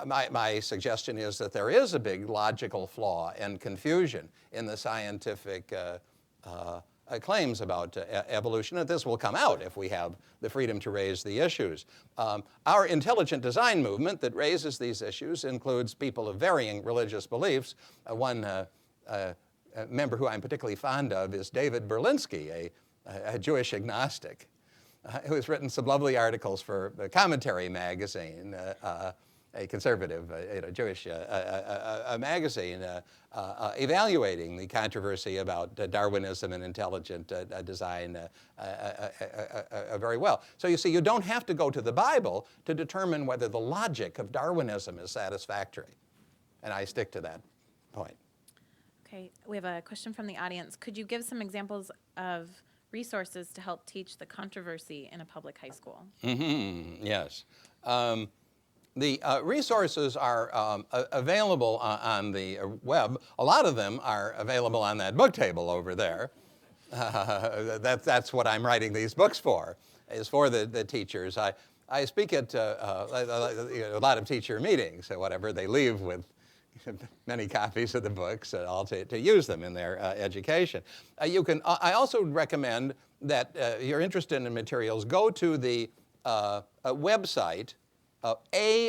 My suggestion is that there is a big logical flaw and confusion in the scientific claims about evolution, and this will come out if we have the freedom to raise the issues. Our intelligent design movement that raises these issues includes people of varying religious beliefs. One member who I'm particularly fond of is David Berlinski, a Jewish agnostic, who has written some lovely articles for the Commentary magazine, a conservative Jewish magazine, evaluating the controversy about Darwinism and intelligent design very well. So you see, you don't have to go to the Bible to determine whether the logic of Darwinism is satisfactory. And I stick to that point. Okay, we have a question from the audience. Could you give some examples of resources to help teach the controversy in a public high school? Yes. The resources are available on the web. A lot of them are available on that book table over there. That's what I'm writing these books for, is for the teachers. I speak at a lot of teacher meetings or whatever. They leave with many copies of the books all to use them in their education. I also recommend that if you're interested in materials, go to the website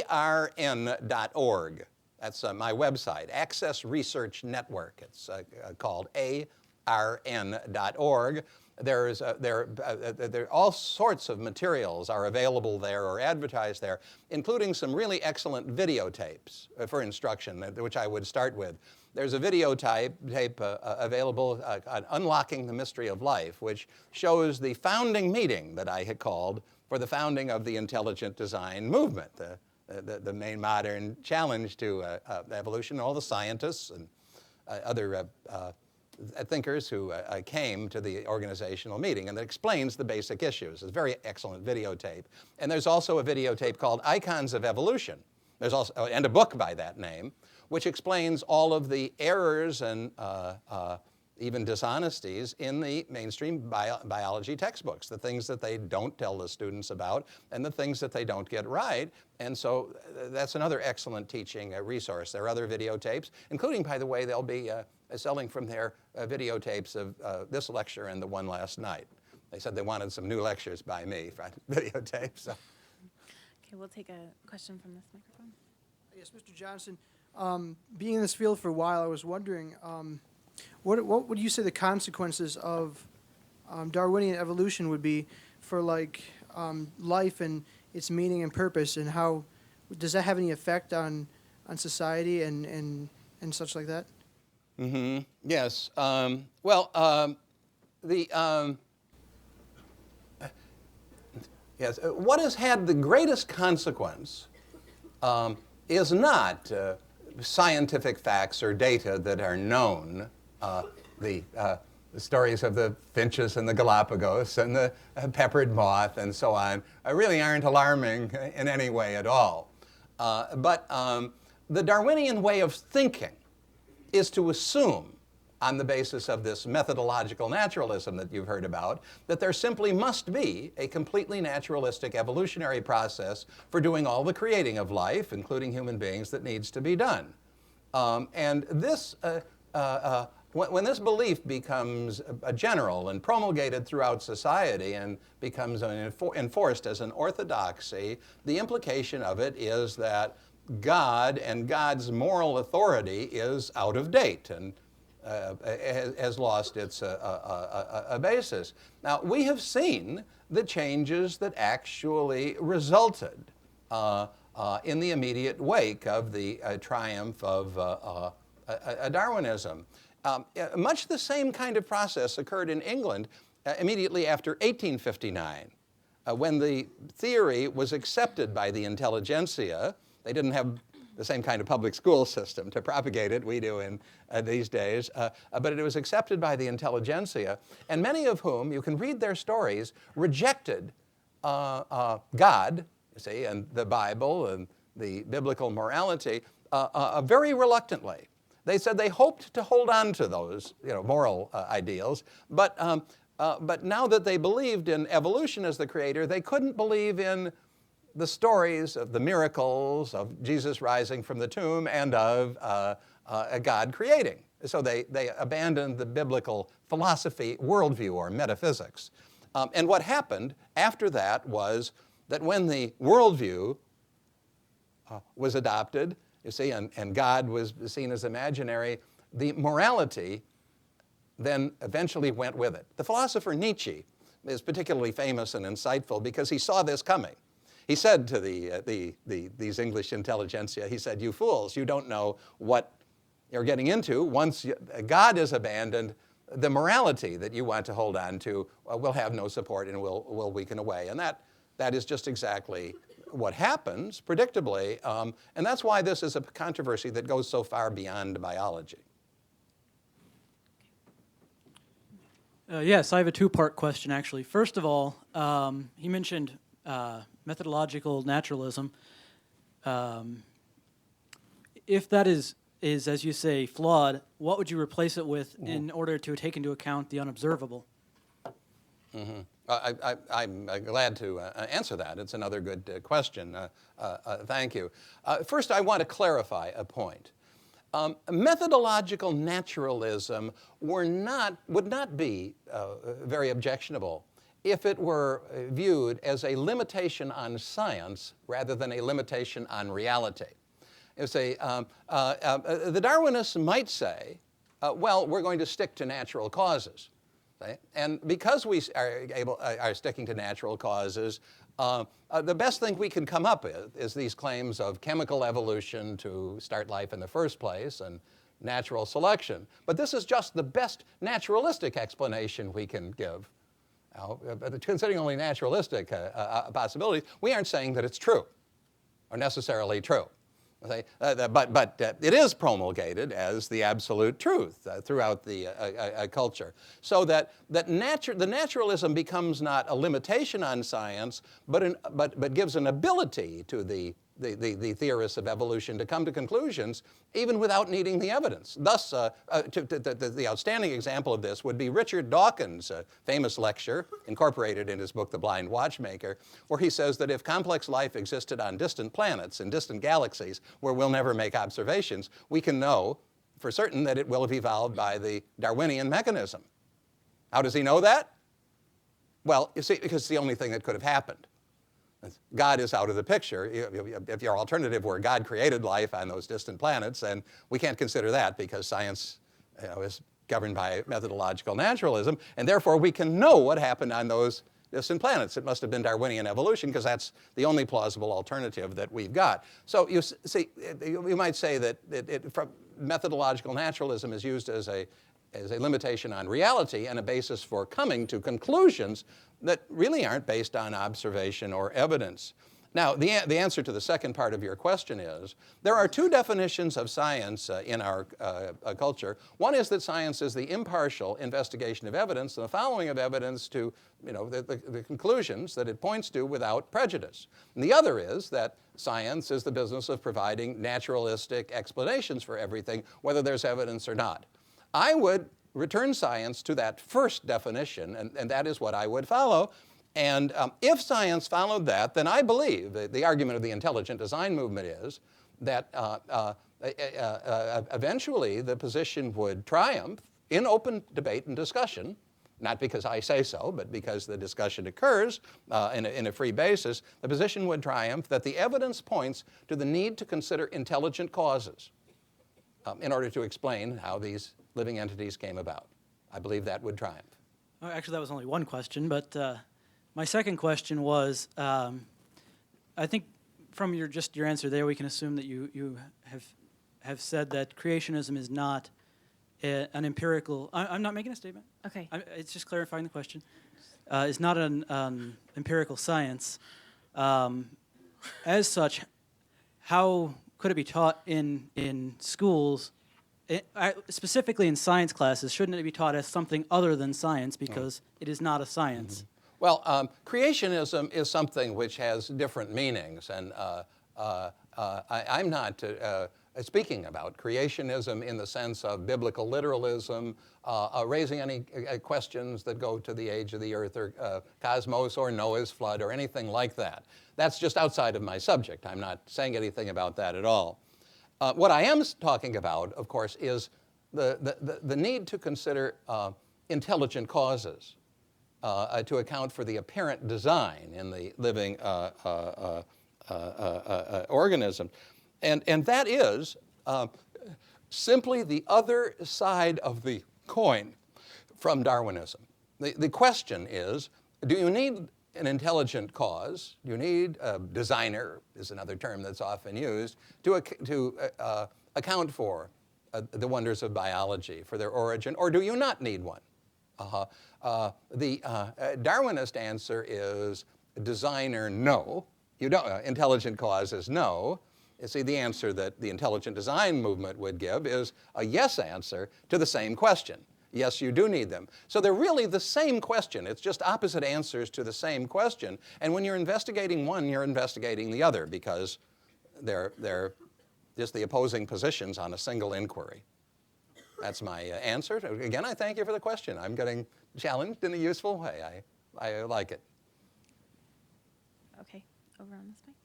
arn.org. That's my website, Access Research Network. It's called arn.org. There all sorts of materials are available there or advertised there, including some really excellent videotapes for instruction, which I would start with. There's a videotape available on Unlocking the Mystery of Life, which shows the founding meeting that I had called for the founding of the intelligent design movement, the main modern challenge to evolution. All the scientists and other thinkers who came to the organizational meeting, and that explains the basic issues. It's a very excellent videotape. And there's also a videotape called Icons of Evolution. There's also, and a book by that name, which explains all of the errors and even dishonesties in the mainstream biology textbooks, the things that they don't tell the students about and the things that they don't get right. And so that's another excellent teaching resource. There are other videotapes, including, by the way, they'll be selling from their videotapes of this lecture and the one last night. They said they wanted some new lectures by me for videotapes. So. Okay, we'll take a question from this microphone. Yes, Mr. Johnson, being in this field for a while, I was wondering, what would you say the consequences of Darwinian evolution would be for life and its meaning and purpose, and how does that have any effect on society and such like that? Yes. Yes. What has had the greatest consequence is not scientific facts or data that are known. The stories of the finches and the Galapagos and the peppered moth and so on really aren't alarming in any way at all. But the Darwinian way of thinking is to assume, on the basis of this methodological naturalism that you've heard about, that there simply must be a completely naturalistic evolutionary process for doing all the creating of life, including human beings, that needs to be done. And this, when this belief becomes general and promulgated throughout society and becomes enforced as an orthodoxy, the implication of it is that God and God's moral authority is out of date and has lost its basis. Now, we have seen the changes that actually resulted in the immediate wake of the triumph of Darwinism. Much the same kind of process occurred in England immediately after 1859, when the theory was accepted by the intelligentsia. They didn't have the same kind of public school system to propagate it we do in these days, but it was accepted by the intelligentsia, and many of whom, you can read their stories, rejected God, you see, and the Bible and the biblical morality very reluctantly. They said they hoped to hold on to those moral ideals, but now that they believed in evolution as the creator, they couldn't believe in the stories of the miracles of Jesus rising from the tomb and of a God creating. So they abandoned the biblical philosophy, worldview, or metaphysics. And what happened after that was that when the worldview was adopted, you see, and God was seen as imaginary, the morality then eventually went with it. The philosopher Nietzsche is particularly famous and insightful because he saw this coming. He said to these English intelligentsia, he said, "You fools, you don't know what you're getting into. Once God is abandoned, the morality that you want to hold on to will have no support and will weaken away." And that is just exactly what happens, predictably. And that's why this is a controversy that goes so far beyond biology. Yes, I have a two-part question, actually. First of all, he mentioned methodological naturalism. If that is, as you say, flawed, what would you replace it with in order to take into account the unobservable? I'm glad to answer that. It's another good question. Thank you. First, I want to clarify a point. Methodological naturalism would not be very objectionable if it were viewed as a limitation on science rather than a limitation on reality. You see, the Darwinists might say, well, we're going to stick to natural causes. Okay? And because we are sticking to natural causes, the best thing we can come up with is these claims of chemical evolution to start life in the first place and natural selection. But this is just the best naturalistic explanation we can give. Now, considering only naturalistic possibilities, we aren't saying that it's true or necessarily true. Okay? But it is promulgated as the absolute truth throughout the culture. So that the naturalism becomes not a limitation on science, but gives an ability to the theorists of evolution to come to conclusions even without needing the evidence. Thus, the outstanding example of this would be Richard Dawkins' famous lecture, incorporated in his book, The Blind Watchmaker, where he says that if complex life existed on distant planets and distant galaxies where we'll never make observations, we can know for certain that it will have evolved by the Darwinian mechanism. How does he know that? Well, you see, because it's the only thing that could have happened. God is out of the picture. If your alternative were God created life on those distant planets, then we can't consider that because science is governed by methodological naturalism, and therefore we can know what happened on those distant planets. It must have been Darwinian evolution because that's the only plausible alternative that we've got. So you see, you might say that methodological naturalism is used as a limitation on reality and a basis for coming to conclusions that really aren't based on observation or evidence. Now, the answer to the second part of your question is, there are two definitions of science in our culture. One is that science is the impartial investigation of evidence and the following of evidence to the conclusions that it points to without prejudice. And the other is that science is the business of providing naturalistic explanations for everything, whether there's evidence or not. I would return science to that first definition, and that is what I would follow. And if science followed that, then I believe the argument of the intelligent design movement is that eventually the position would triumph in open debate and discussion, not because I say so, but because the discussion occurs in a free basis. The position would triumph that the evidence points to the need to consider intelligent causes in order to explain how these living entities came about. I believe that would triumph. Oh, actually, that was only one question, but my second question was, I think from your answer there, we can assume that you have said that creationism is not an empirical. I'm not making a statement. Okay. It's just clarifying the question. It's not an empirical science. As such, how could it be taught in schools? Specifically in science classes, shouldn't it be taught as something other than science because it is not a science? Mm-hmm. Well, creationism is something which has different meanings, and I'm not speaking about creationism in the sense of biblical literalism, raising any questions that go to the age of the earth or cosmos or Noah's flood or anything like that. That's just outside of my subject. I'm not saying anything about that at all. What I am talking about, of course, is the need to consider intelligent causes to account for the apparent design in the living organism. And that is simply the other side of the coin from Darwinism. The question is, do you need an intelligent cause? Do you need a designer, is another term that's often used, to account for the wonders of biology, for their origin, or do you not need one? The Darwinist answer is designer, no. You don't, intelligent cause is no. You see, the answer that the intelligent design movement would give is a yes answer to the same question. Yes, you do need them. So they're really the same question. It's just opposite answers to the same question. And when you're investigating one, you're investigating the other because they're just the opposing positions on a single inquiry. That's my answer. Again, I thank you for the question. I'm getting challenged in a useful way. I like it. Okay, over on this mic.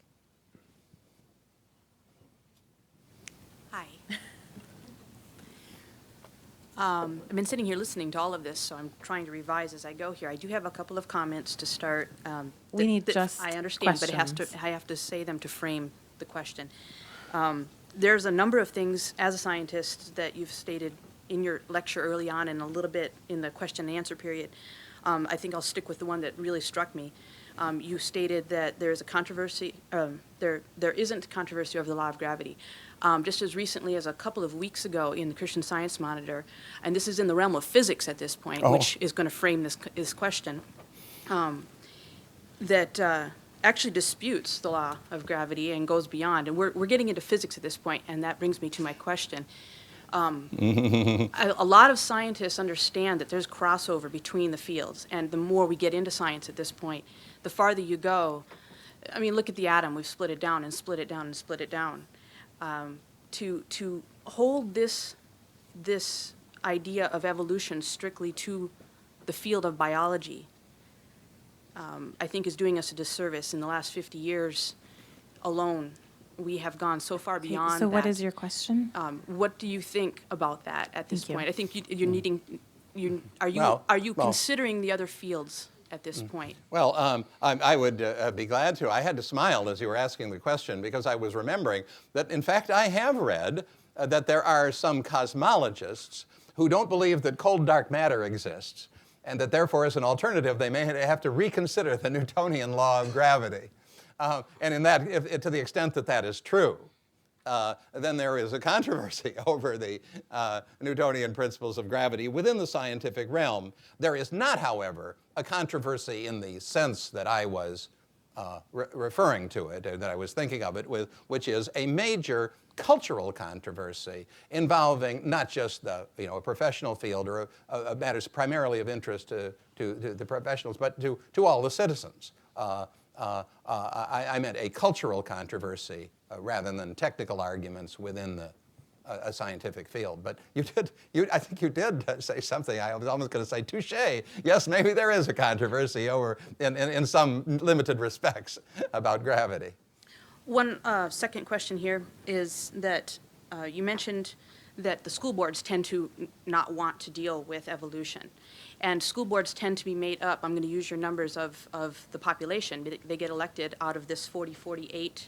Hi. I've been sitting here listening to all of this, so I'm trying to revise as I go here. I do have a couple of comments to start. We need just I understand, but questions. I have to say them to frame the question. There's a number of things as a scientist that you've stated in your lecture early on and a little bit in the question and answer period. I think I'll stick with the one that really struck me. You stated that there's a controversy, there isn't controversy over the law of gravity. Just as recently as a couple of weeks ago in the Christian Science Monitor, and this is in the realm of physics at this point, which is going to frame this question, that actually disputes the law of gravity and goes beyond. And we're getting into physics at this point, and that brings me to my question. A lot of scientists understand that there's crossover between the fields, and the more we get into science at this point, the farther you go. I mean, look at the atom. We've split it down and split it down and split it down. To hold this idea of evolution strictly to the field of biology, I think is doing us a disservice. In the last 50 years alone, we have gone so far beyond that. So what is your question? What do you think about that at this Thank you. point? I think you're needing. Are you Well, considering the other fields at this point? Well, I would be glad to. I had to smile as you were asking the question because I was remembering that, in fact, I have read that there are some cosmologists who don't believe that cold dark matter exists, and that therefore, as an alternative, they may have to reconsider the Newtonian law of gravity. And in that, to the extent that that is true, then there is a controversy over the Newtonian principles of gravity within the scientific realm. There is not, however, a controversy in the sense that I was referring to it, that I was thinking of it with, which is a major cultural controversy involving not just the a professional field or matters primarily of interest to the professionals, but to all the citizens. I meant a cultural controversy rather than technical arguments within a scientific field. But I think you did say something. I was almost going to say touche. Yes, maybe there is a controversy over, in some limited respects, about gravity. One second question here is that you mentioned that the school boards tend to not want to deal with evolution. And school boards tend to be made up, I'm going to use your numbers of the population. They get elected out of this 40-48,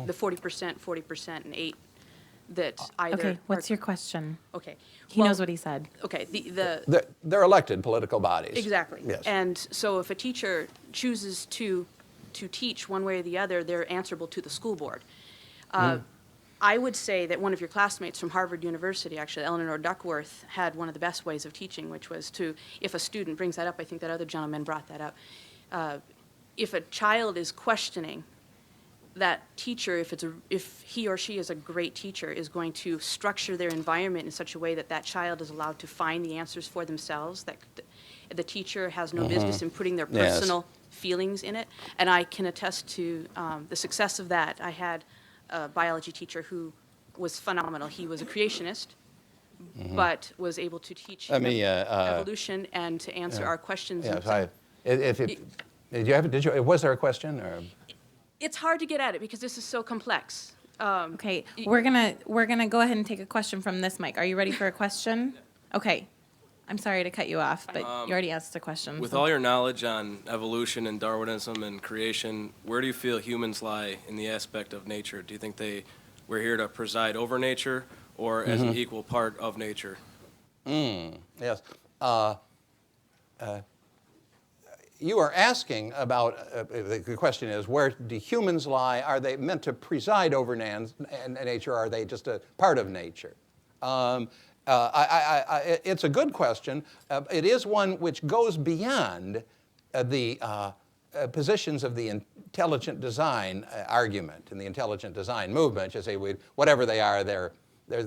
the 40%, 40%, and 8 that either... Okay, what's your question? Okay. He knows what he said. Okay, They're elected political bodies. exactly. Yes. And so if a teacher chooses to teach one way or the other, they're answerable to the school board. I would say that one of your classmates from Harvard University, actually, Eleanor Duckworth, had one of the best ways of teaching, which was to, if a student brings that up, I think that other gentleman brought that up, if a child is questioning that teacher, if he or she is a great teacher, is going to structure their environment in such a way that that child is allowed to find the answers for themselves, that the teacher has no business in putting their personal feelings in it. And I can attest to the success of that. I had a biology teacher who was phenomenal. He was a creationist, but was able to teach Let me, evolution and to answer our questions. Yes, and was there a question? Or? it's hard to get at it because this is so complex. Okay, we're gonna go ahead and take a question from this mic. Are you ready for a question? Okay. I'm sorry to cut you off, but you already asked a question. With so- all your knowledge on evolution and Darwinism and creation, where do you feel humans lie in the aspect of nature? Do you think we're here to preside over nature or as an equal part of nature? Yes. You are asking about, the question is, where do humans lie? Are they meant to preside over nature, or are they just a part of nature? It's a good question. It is one which goes beyond the positions of the intelligent design argument and the intelligent design movement. You say, whatever they are,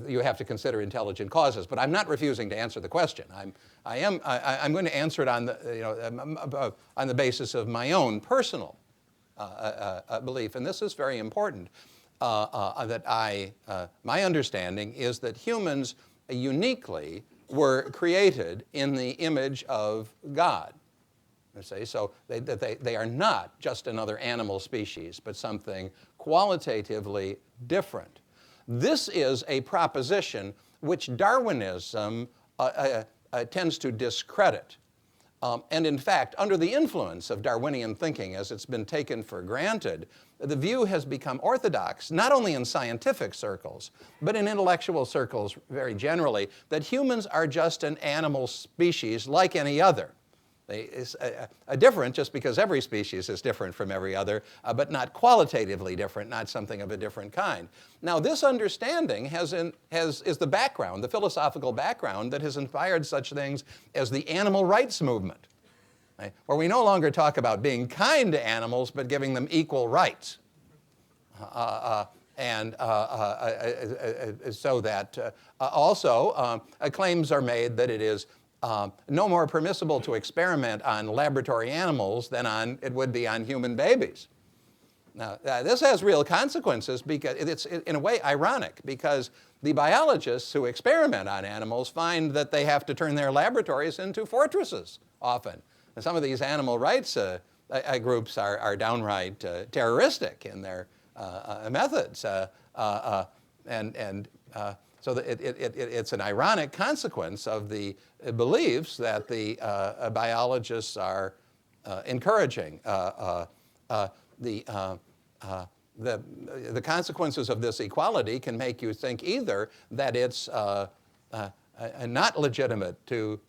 you have to consider intelligent causes. But I'm not refusing to answer the question. I'm going to answer it on the basis of my own personal belief, and this is very important. My understanding is that humans uniquely were created in the image of God. So they are not just another animal species, but something qualitatively different. This is a proposition which Darwinism tends to discredit. And in fact, under the influence of Darwinian thinking, as it's been taken for granted, the view has become orthodox, not only in scientific circles, but in intellectual circles very generally, that humans are just an animal species like any other. It's different just because every species is different from every other, but not qualitatively different, not something of a different kind. Now, this understanding is the background, the philosophical background that has inspired such things as the animal rights movement, right? Where we no longer talk about being kind to animals, but giving them equal rights. So that also claims are made that it is no more permissible to experiment on laboratory animals than it would be on human babies. Now, this has real consequences because it's in a way ironic, because the biologists who experiment on animals find that they have to turn their laboratories into fortresses often. And some of these animal rights groups are downright terroristic in their methods. So it's an ironic consequence of the beliefs that the biologists are encouraging. The consequences of this equality can make you think either that it's not legitimate to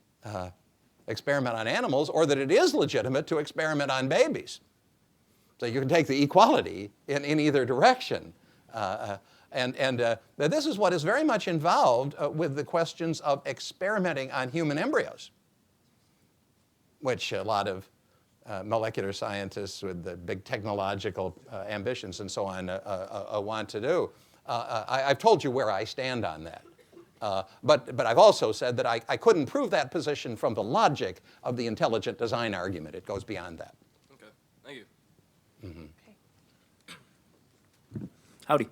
experiment on animals, or that it is legitimate to experiment on babies. So you can take the equality in either direction. This is what is very much involved with the questions of experimenting on human embryos, which a lot of molecular scientists with the big technological ambitions and so on want to do. I've told you where I stand on that. But I've also said that I couldn't prove that position from the logic of the intelligent design argument. It goes beyond that. Okay, thank you. Mm-hmm. Howdy.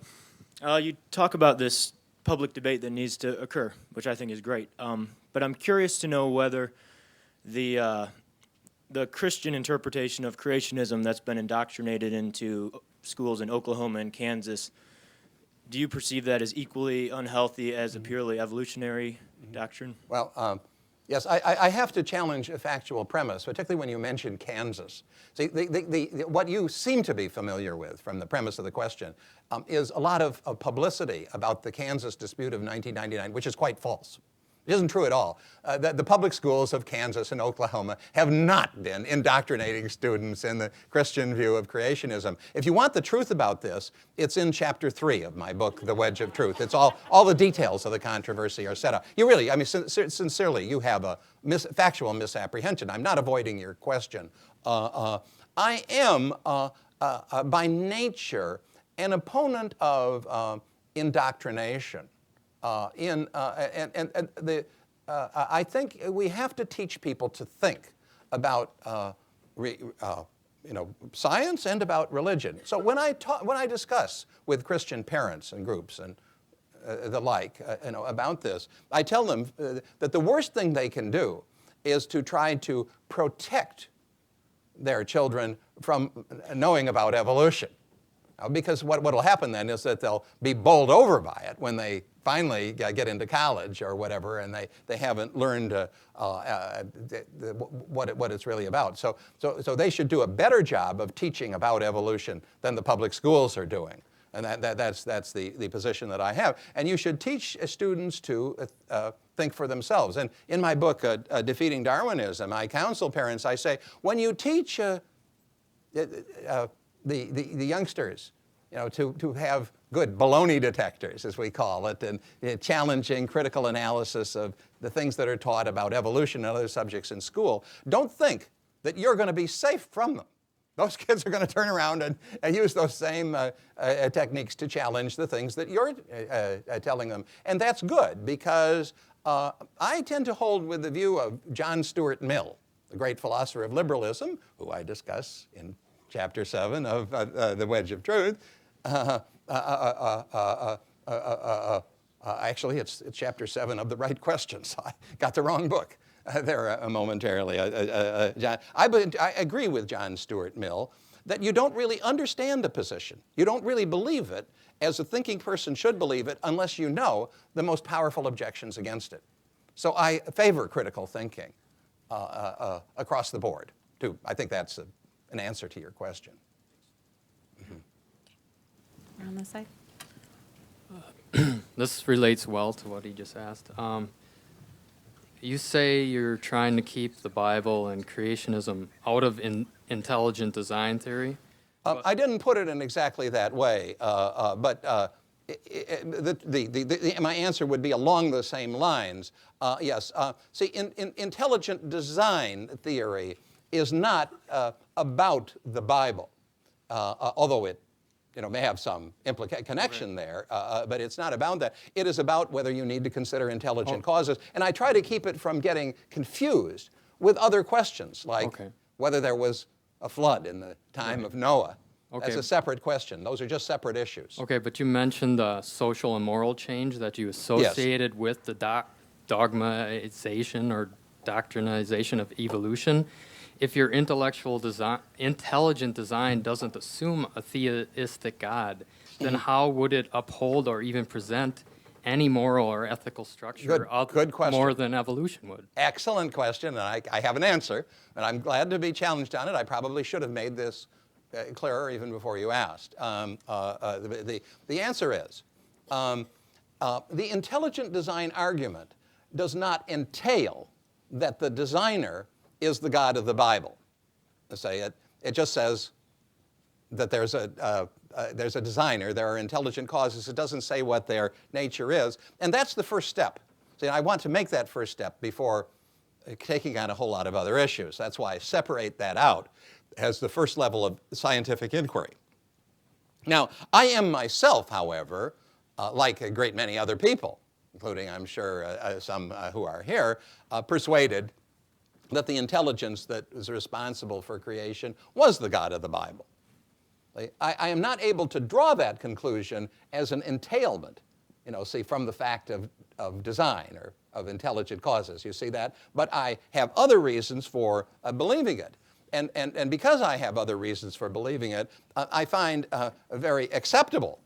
You talk about this public debate that needs to occur, which I think is great. But I'm curious to know whether the Christian interpretation of creationism that's been indoctrinated into schools in Oklahoma and Kansas, do you perceive that as equally unhealthy as a purely evolutionary doctrine? Well, yes, I have to challenge a factual premise, particularly when you mention Kansas. See, what you seem to be familiar with from the premise of the question is a lot of publicity about the Kansas dispute of 1999, which is quite false. It isn't true at all. The public schools of Kansas and Oklahoma have not been indoctrinating students in the Christian view of creationism. If you want the truth about this, it's in chapter 3 of my book, The Wedge of Truth. It's all the details of the controversy are set out. You really, I mean, sincerely, you have a factual misapprehension. I'm not avoiding your question. I am, by nature, an opponent of indoctrination. I think we have to teach people to think about science and about religion. So when I discuss with Christian parents and groups and the like about this, I tell them that the worst thing they can do is to try to protect their children from knowing about evolution. Because what will happen then is that they'll be bowled over by it when they finally get into college or whatever, and they haven't learned what it's really about. So they should do a better job of teaching about evolution than the public schools are doing. And that's the position that I have. And you should teach students to think for themselves. And in my book, Defeating Darwinism, I counsel parents, I say, when you teach the youngsters, to have good baloney detectors, as we call it, and challenging critical analysis of the things that are taught about evolution and other subjects in school, don't think that you're going to be safe from them. Those kids are going to turn around and use those same techniques to challenge the things that you're telling them. And that's good, because I tend to hold with the view of John Stuart Mill, the great philosopher of liberalism, who I discuss in Chapter 7 of The Wedge of Truth. Actually, it's Chapter 7 of The Right Questions. I got the wrong book there momentarily. I agree with John Stuart Mill that you don't really understand a position. You don't really believe it as a thinking person should believe it unless you know the most powerful objections against it. So I favor critical thinking across the board, too. I think that's an answer to your question. We're on this side. This relates well to what he just asked. You say you're trying to keep the Bible and creationism out of intelligent design theory? I didn't put it in exactly that way, but my answer would be along the same lines. Yes. See, in intelligent design theory is not about the Bible, although it may have some connection there, but it's not about that. It is about whether you need to consider intelligent causes. And I try to keep it from getting confused with other questions, like whether there was a flood in the time of Noah. That's a separate question. Those are just separate issues. Okay, but you mentioned the social and moral change that you associated with the dogmatization or doctrinization of evolution. If your intelligent design doesn't assume a theistic God, then how would it uphold or even present any moral or ethical structure good question. More than evolution would? Excellent question, and I have an answer, and I'm glad to be challenged on it. I probably should have made this clearer even before you asked. The answer is, the intelligent design argument does not entail that the designer is the God of the Bible. It just says that there's a designer, there are intelligent causes. It doesn't say what their nature is, and that's the first step. See, I want to make that first step before taking on a whole lot of other issues. That's why I separate that out as the first level of scientific inquiry. Now, I am myself, however, like a great many other people, including, I'm sure, some who are here, persuaded that the intelligence that was responsible for creation was the God of the Bible. I am not able to draw that conclusion as an entailment, from the fact of design or of intelligent causes. You see that? But I have other reasons for believing it. And because I have other reasons for believing it, I find very acceptable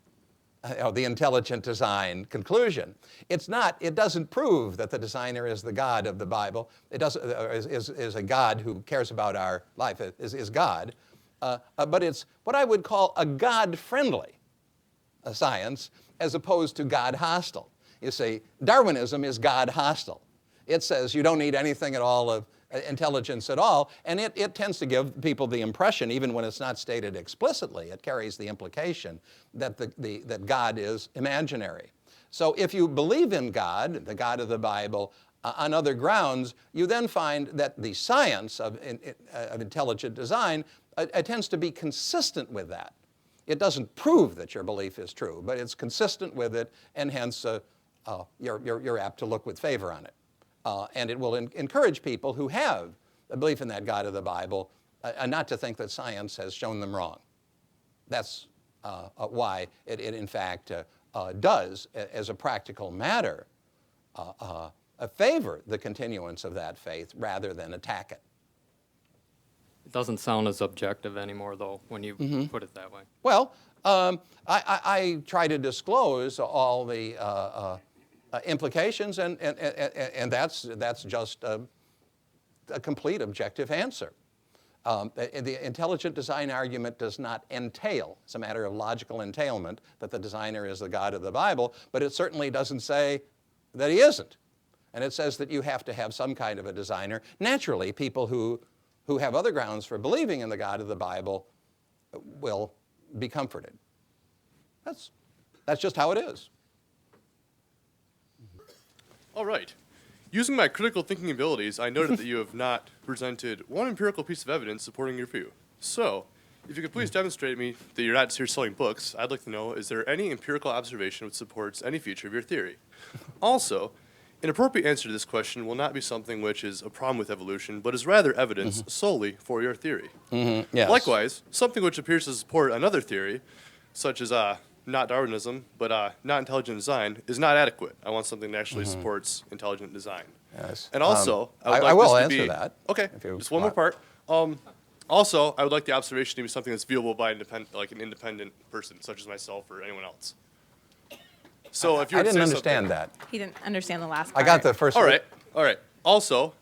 the intelligent design conclusion. It doesn't prove that the designer is the God of the Bible. It doesn't, is a God who cares about our life, is God. But it's what I would call a God-friendly science as opposed to God-hostile. You see, Darwinism is God-hostile. It says you don't need anything at all of intelligence at all, and it tends to give people the impression, even when it's not stated explicitly, it carries the implication that that God is imaginary. So if you believe in God, the God of the Bible, on other grounds, you then find that the science of intelligent design tends to be consistent with that. It doesn't prove that your belief is true, but it's consistent with it, and hence you're apt to look with favor on it. And it will encourage people who have a belief in that God of the Bible not to think that science has shown them wrong. That's why it in fact does, as a practical matter, favor the continuance of that faith rather than attack it. It doesn't sound as objective anymore, though, when you put it that way. Well, I try to disclose all the implications, and that's just a complete objective answer. The intelligent design argument does not entail, it's a matter of logical entailment, that the designer is the God of the Bible, but it certainly doesn't say that he isn't. And it says that you have to have some kind of a designer. Naturally, people who have other grounds for believing in the God of the Bible will be comforted. That's just how it is. All right. Using my critical thinking abilities, I noted that you have not presented one empirical piece of evidence supporting your view. So, if you could please demonstrate to me that you're not just here selling books, I'd like to know, is there any empirical observation which supports any feature of your theory? Also, an appropriate answer to this question will not be something which is a problem with evolution, but is rather evidence solely for your theory. Yes. Likewise, something which appears to support another theory, such as not Darwinism, but not intelligent design, is not adequate. I want something that actually supports intelligent design. Yes. And also, I will this to answer be, that. Okay, if you just one more want. part. Also, I would like the observation to be something that's viewable by an independent person, such as myself or anyone else. So if you I were to didn't say understand something- that. He didn't understand the last I part. got the first All one. right, all right. Also,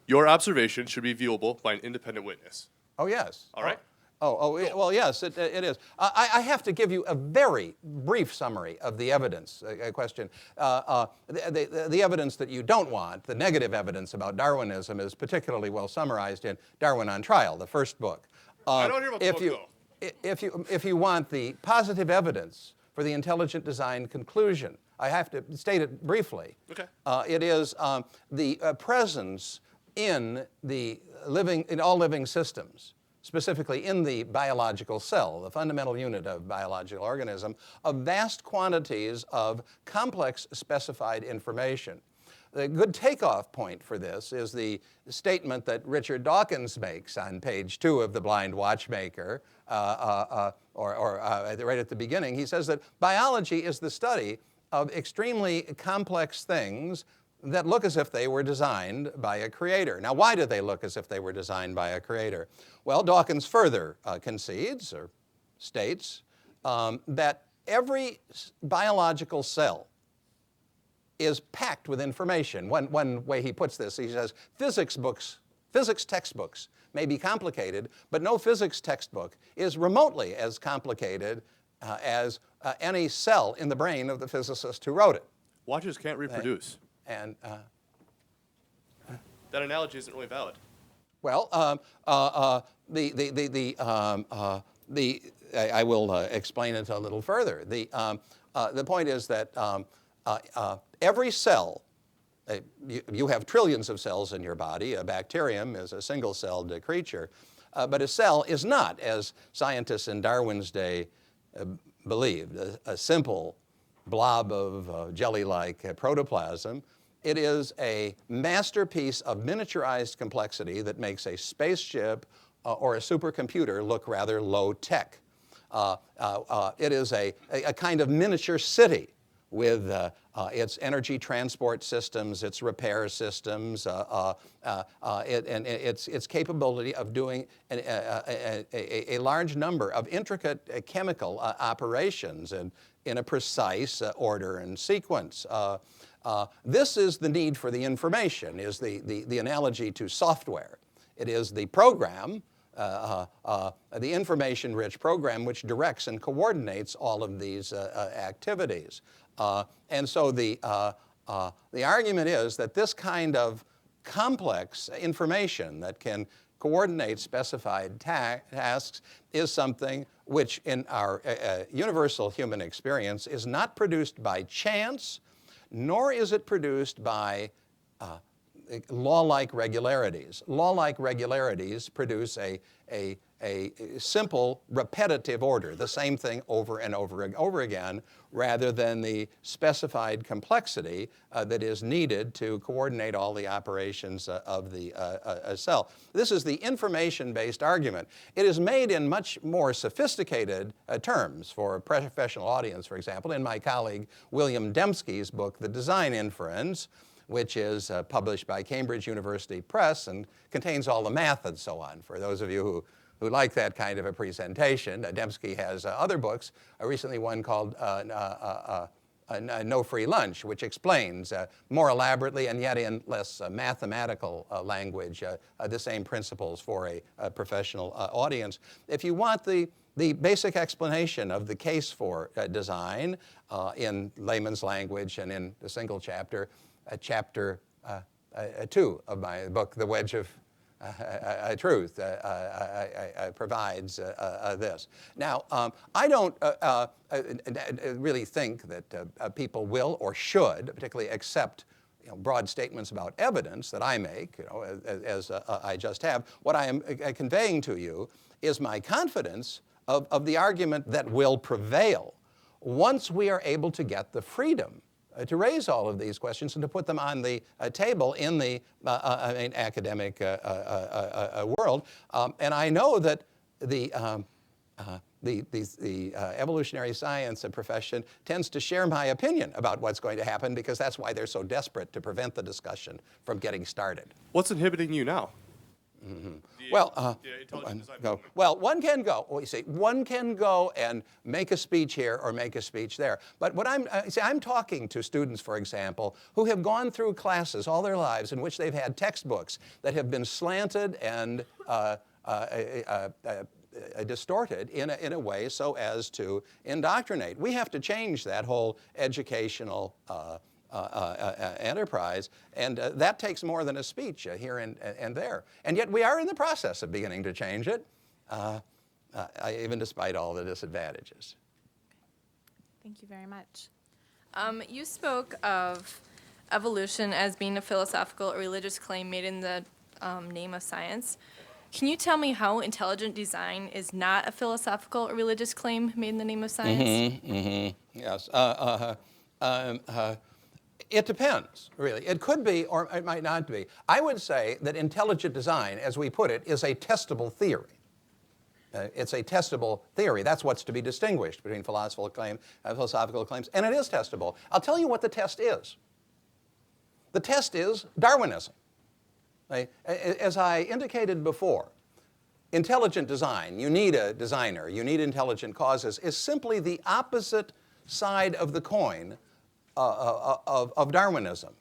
your observation should be viewable by an independent witness. Oh, yes. All right? Well, yes, it is. I have to give you a very brief summary of the evidence question. The evidence that you don't want, the negative evidence about Darwinism, is particularly well summarized in Darwin on Trial, the first book. I don't hear about the book, though. If you want the positive evidence for the intelligent design conclusion, I have to state it briefly. Okay. It is the presence in all living systems, specifically in the biological cell, the fundamental unit of biological organism, of vast quantities of complex specified information. The good takeoff point for this is the statement that Richard Dawkins makes on page 2 of The Blind Watchmaker, right at the beginning. He says that biology is the study of extremely complex things that look as if they were designed by a creator. Now, why do they look as if they were designed by a creator? Well, Dawkins further concedes or states that every biological cell is packed with information. One way he puts this, he says, physics textbooks may be complicated, but no physics textbook is remotely as complicated as any cell in the brain of the physicist who wrote it. Watches can't reproduce. And that analogy isn't really valid. well, I will explain it a little further. The point is that every cell, you have trillions of cells in your body. A bacterium is a single-celled creature, but a cell is not, as scientists in Darwin's day believed, a simple blob of jelly-like protoplasm. It is a masterpiece of miniaturized complexity that makes a spaceship or a supercomputer look rather low-tech. It is a kind of miniature city with its energy transport systems, its repair systems, and its capability of doing a large number of intricate chemical operations in a precise order and sequence. This is the need for the information, is the analogy to software. It is the program, the information-rich program, which directs and coordinates all of these activities. And so the argument is that this kind of complex information that can coordinate specified tasks is something which in our universal human experience is not produced by chance, nor is it produced by law-like regularities. Law-like regularities produce a a simple, repetitive order, the same thing over and over again, rather than the specified complexity that is needed to coordinate all the operations of the cell. This is the information-based argument. It is made in much more sophisticated terms for a professional audience, for example, in my colleague William Dembski's book, The Design Inference, which is published by Cambridge University Press and contains all the math and so on. For those of you who like that kind of a presentation, Dembski has other books, recently one called No Free Lunch, which explains more elaborately and yet in less mathematical language the same principles for a professional audience. If you want the basic explanation of the case for design in layman's language and in a single chapter, chapter 2 of my book, The Wedge of Truth, provides this. Now, I don't really think that people will or should particularly accept broad statements about evidence that I make, as I just have. What I am conveying to you is my confidence of the argument that will prevail once we are able to get the freedom to raise all of these questions and to put them on the table in the academic world. And I know that the evolutionary science profession tends to share my opinion about what's going to happen, because that's why they're so desperate to prevent the discussion from getting started. What's inhibiting you now? Well, one can go. Well, you see, one can go and make a speech here or make a speech there. But what I'm talking to students, for example, who have gone through classes all their lives in which they've had textbooks that have been slanted and distorted in a way so as to indoctrinate. We have to change that whole educational enterprise, and that takes more than a speech here and there. And yet we are in the process of beginning to change it, even despite all the disadvantages. Thank you very much. You spoke of evolution as being a philosophical or religious claim made in the name of science. Can you tell me how intelligent design is not a philosophical or religious claim made in the name of science? Yes. It depends, really. It could be or it might not be. I would say that intelligent design, as we put it, is a testable theory. It's a testable theory. That's what's to be distinguished between philosophical claims, and it is testable. I'll tell you what the test is. The test is Darwinism. As I indicated before, intelligent design, you need a designer, you need intelligent causes, is simply the opposite side of the coin of Darwinism.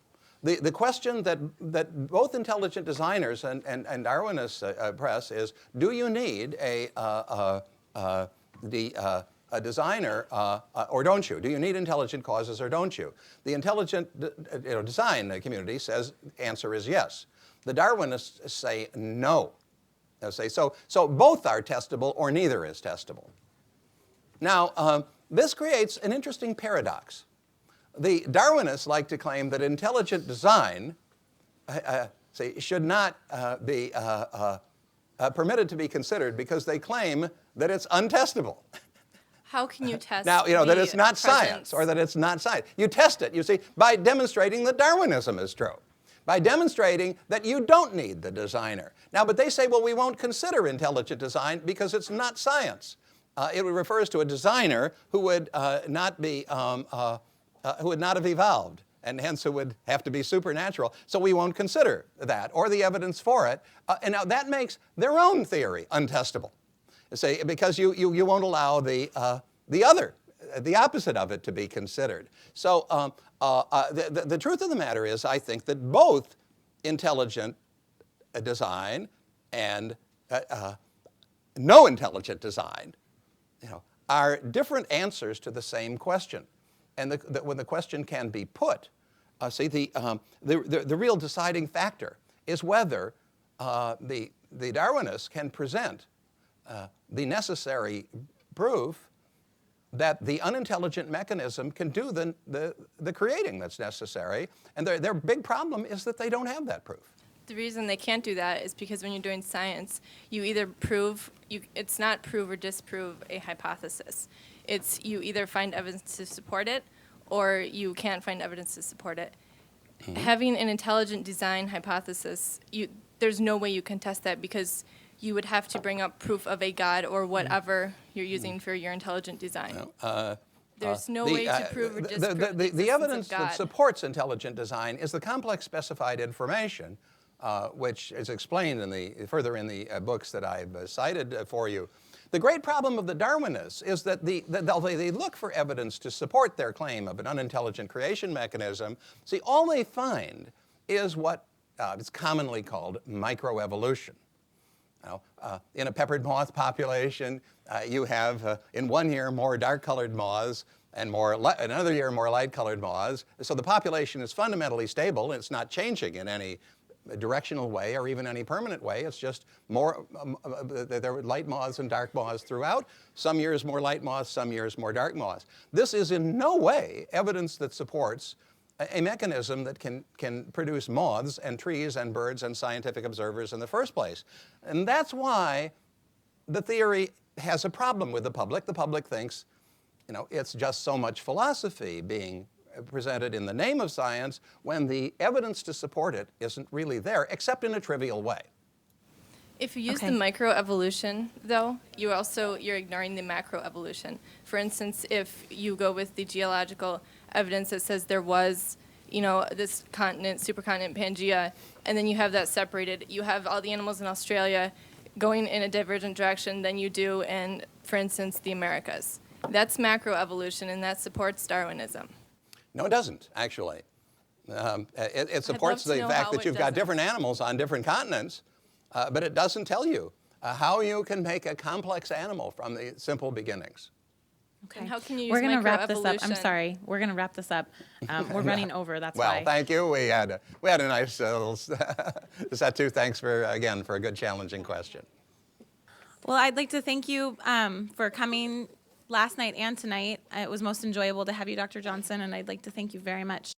The question that both intelligent designers and Darwinists press is, do you need a designer or don't you? Do you need intelligent causes or don't you? The intelligent design community says the answer is yes. The Darwinists say no. They say so both are testable or neither is testable. Now, this creates an interesting paradox. The Darwinists like to claim that intelligent design should not be permitted to be present because they claim that it's untestable. How can you test now, that it's not presence? science or that it's not science. You test it, you see, by demonstrating that Darwinism is true, by demonstrating that you don't need the designer. Now, but they say, well, we won't consider intelligent design because it's not science. It refers to a designer who would not be who would not have evolved, and hence who would have to be supernatural. So we won't consider that or the evidence for it. And now that makes their own theory untestable. Say, because you won't allow the opposite of it to be considered. So the truth of the matter is, I think that both intelligent design and no intelligent design, are different answers to the same question. And when the question can be put, the real deciding factor is whether the Darwinists can present the necessary proof that the unintelligent mechanism can do the creating that's necessary. And their big problem is that they don't have that proof. The reason they can't do that is because when you're doing science, you either it's not prove or disprove a hypothesis. It's you either find evidence to support it or you can't find evidence to support it. Having an intelligent design hypothesis, there's no way you can test that because you would have to bring up proof of a god or whatever you're using for your intelligent design. There's no way to prove or disprove the existence the evidence of God. that supports intelligent design is the complex specified information, which is explained further in the books that I've cited for you. The great problem of the Darwinists is that they look for evidence to support their claim of an unintelligent creation mechanism. See, all they find is what is commonly called microevolution. Now, in a peppered moth population, you have in one year more dark-colored moths and another year more light-colored moths. So the population is fundamentally stable. It's not changing in any directional way or even any permanent way. It's just more, there are light moths and dark moths throughout. Some years more light moths, some years more dark moths. This is in no way evidence that supports a mechanism that can produce moths and trees and birds and scientific observers in the first place. And that's why the theory has a problem with the public. The public thinks, it's just so much philosophy being presented in the name of science when the evidence to support it isn't really there, except in a trivial way. If you use the microevolution, though, you're ignoring the macroevolution. For instance, if you go with the geological evidence that says there was, this continent, supercontinent Pangea, and then you have that separated, you have all the animals in Australia going in a divergent direction than you do in, for instance, the Americas. That's macroevolution, and that supports Darwinism. No, it doesn't, actually. It supports the fact that you've got different animals on different continents, but it doesn't tell you how you can make a complex animal from the simple beginnings. Okay. And how can you use We're going to wrap this up. I'm microevolution? sorry. We're going to wrap this up. We're running over, that's Well, why. thank you. We had a nice little set to. Thanks for a good challenging question. Well, I'd like to thank you for coming last night and tonight. It was most enjoyable to have you, Dr. Johnson, and I'd like to thank you very much.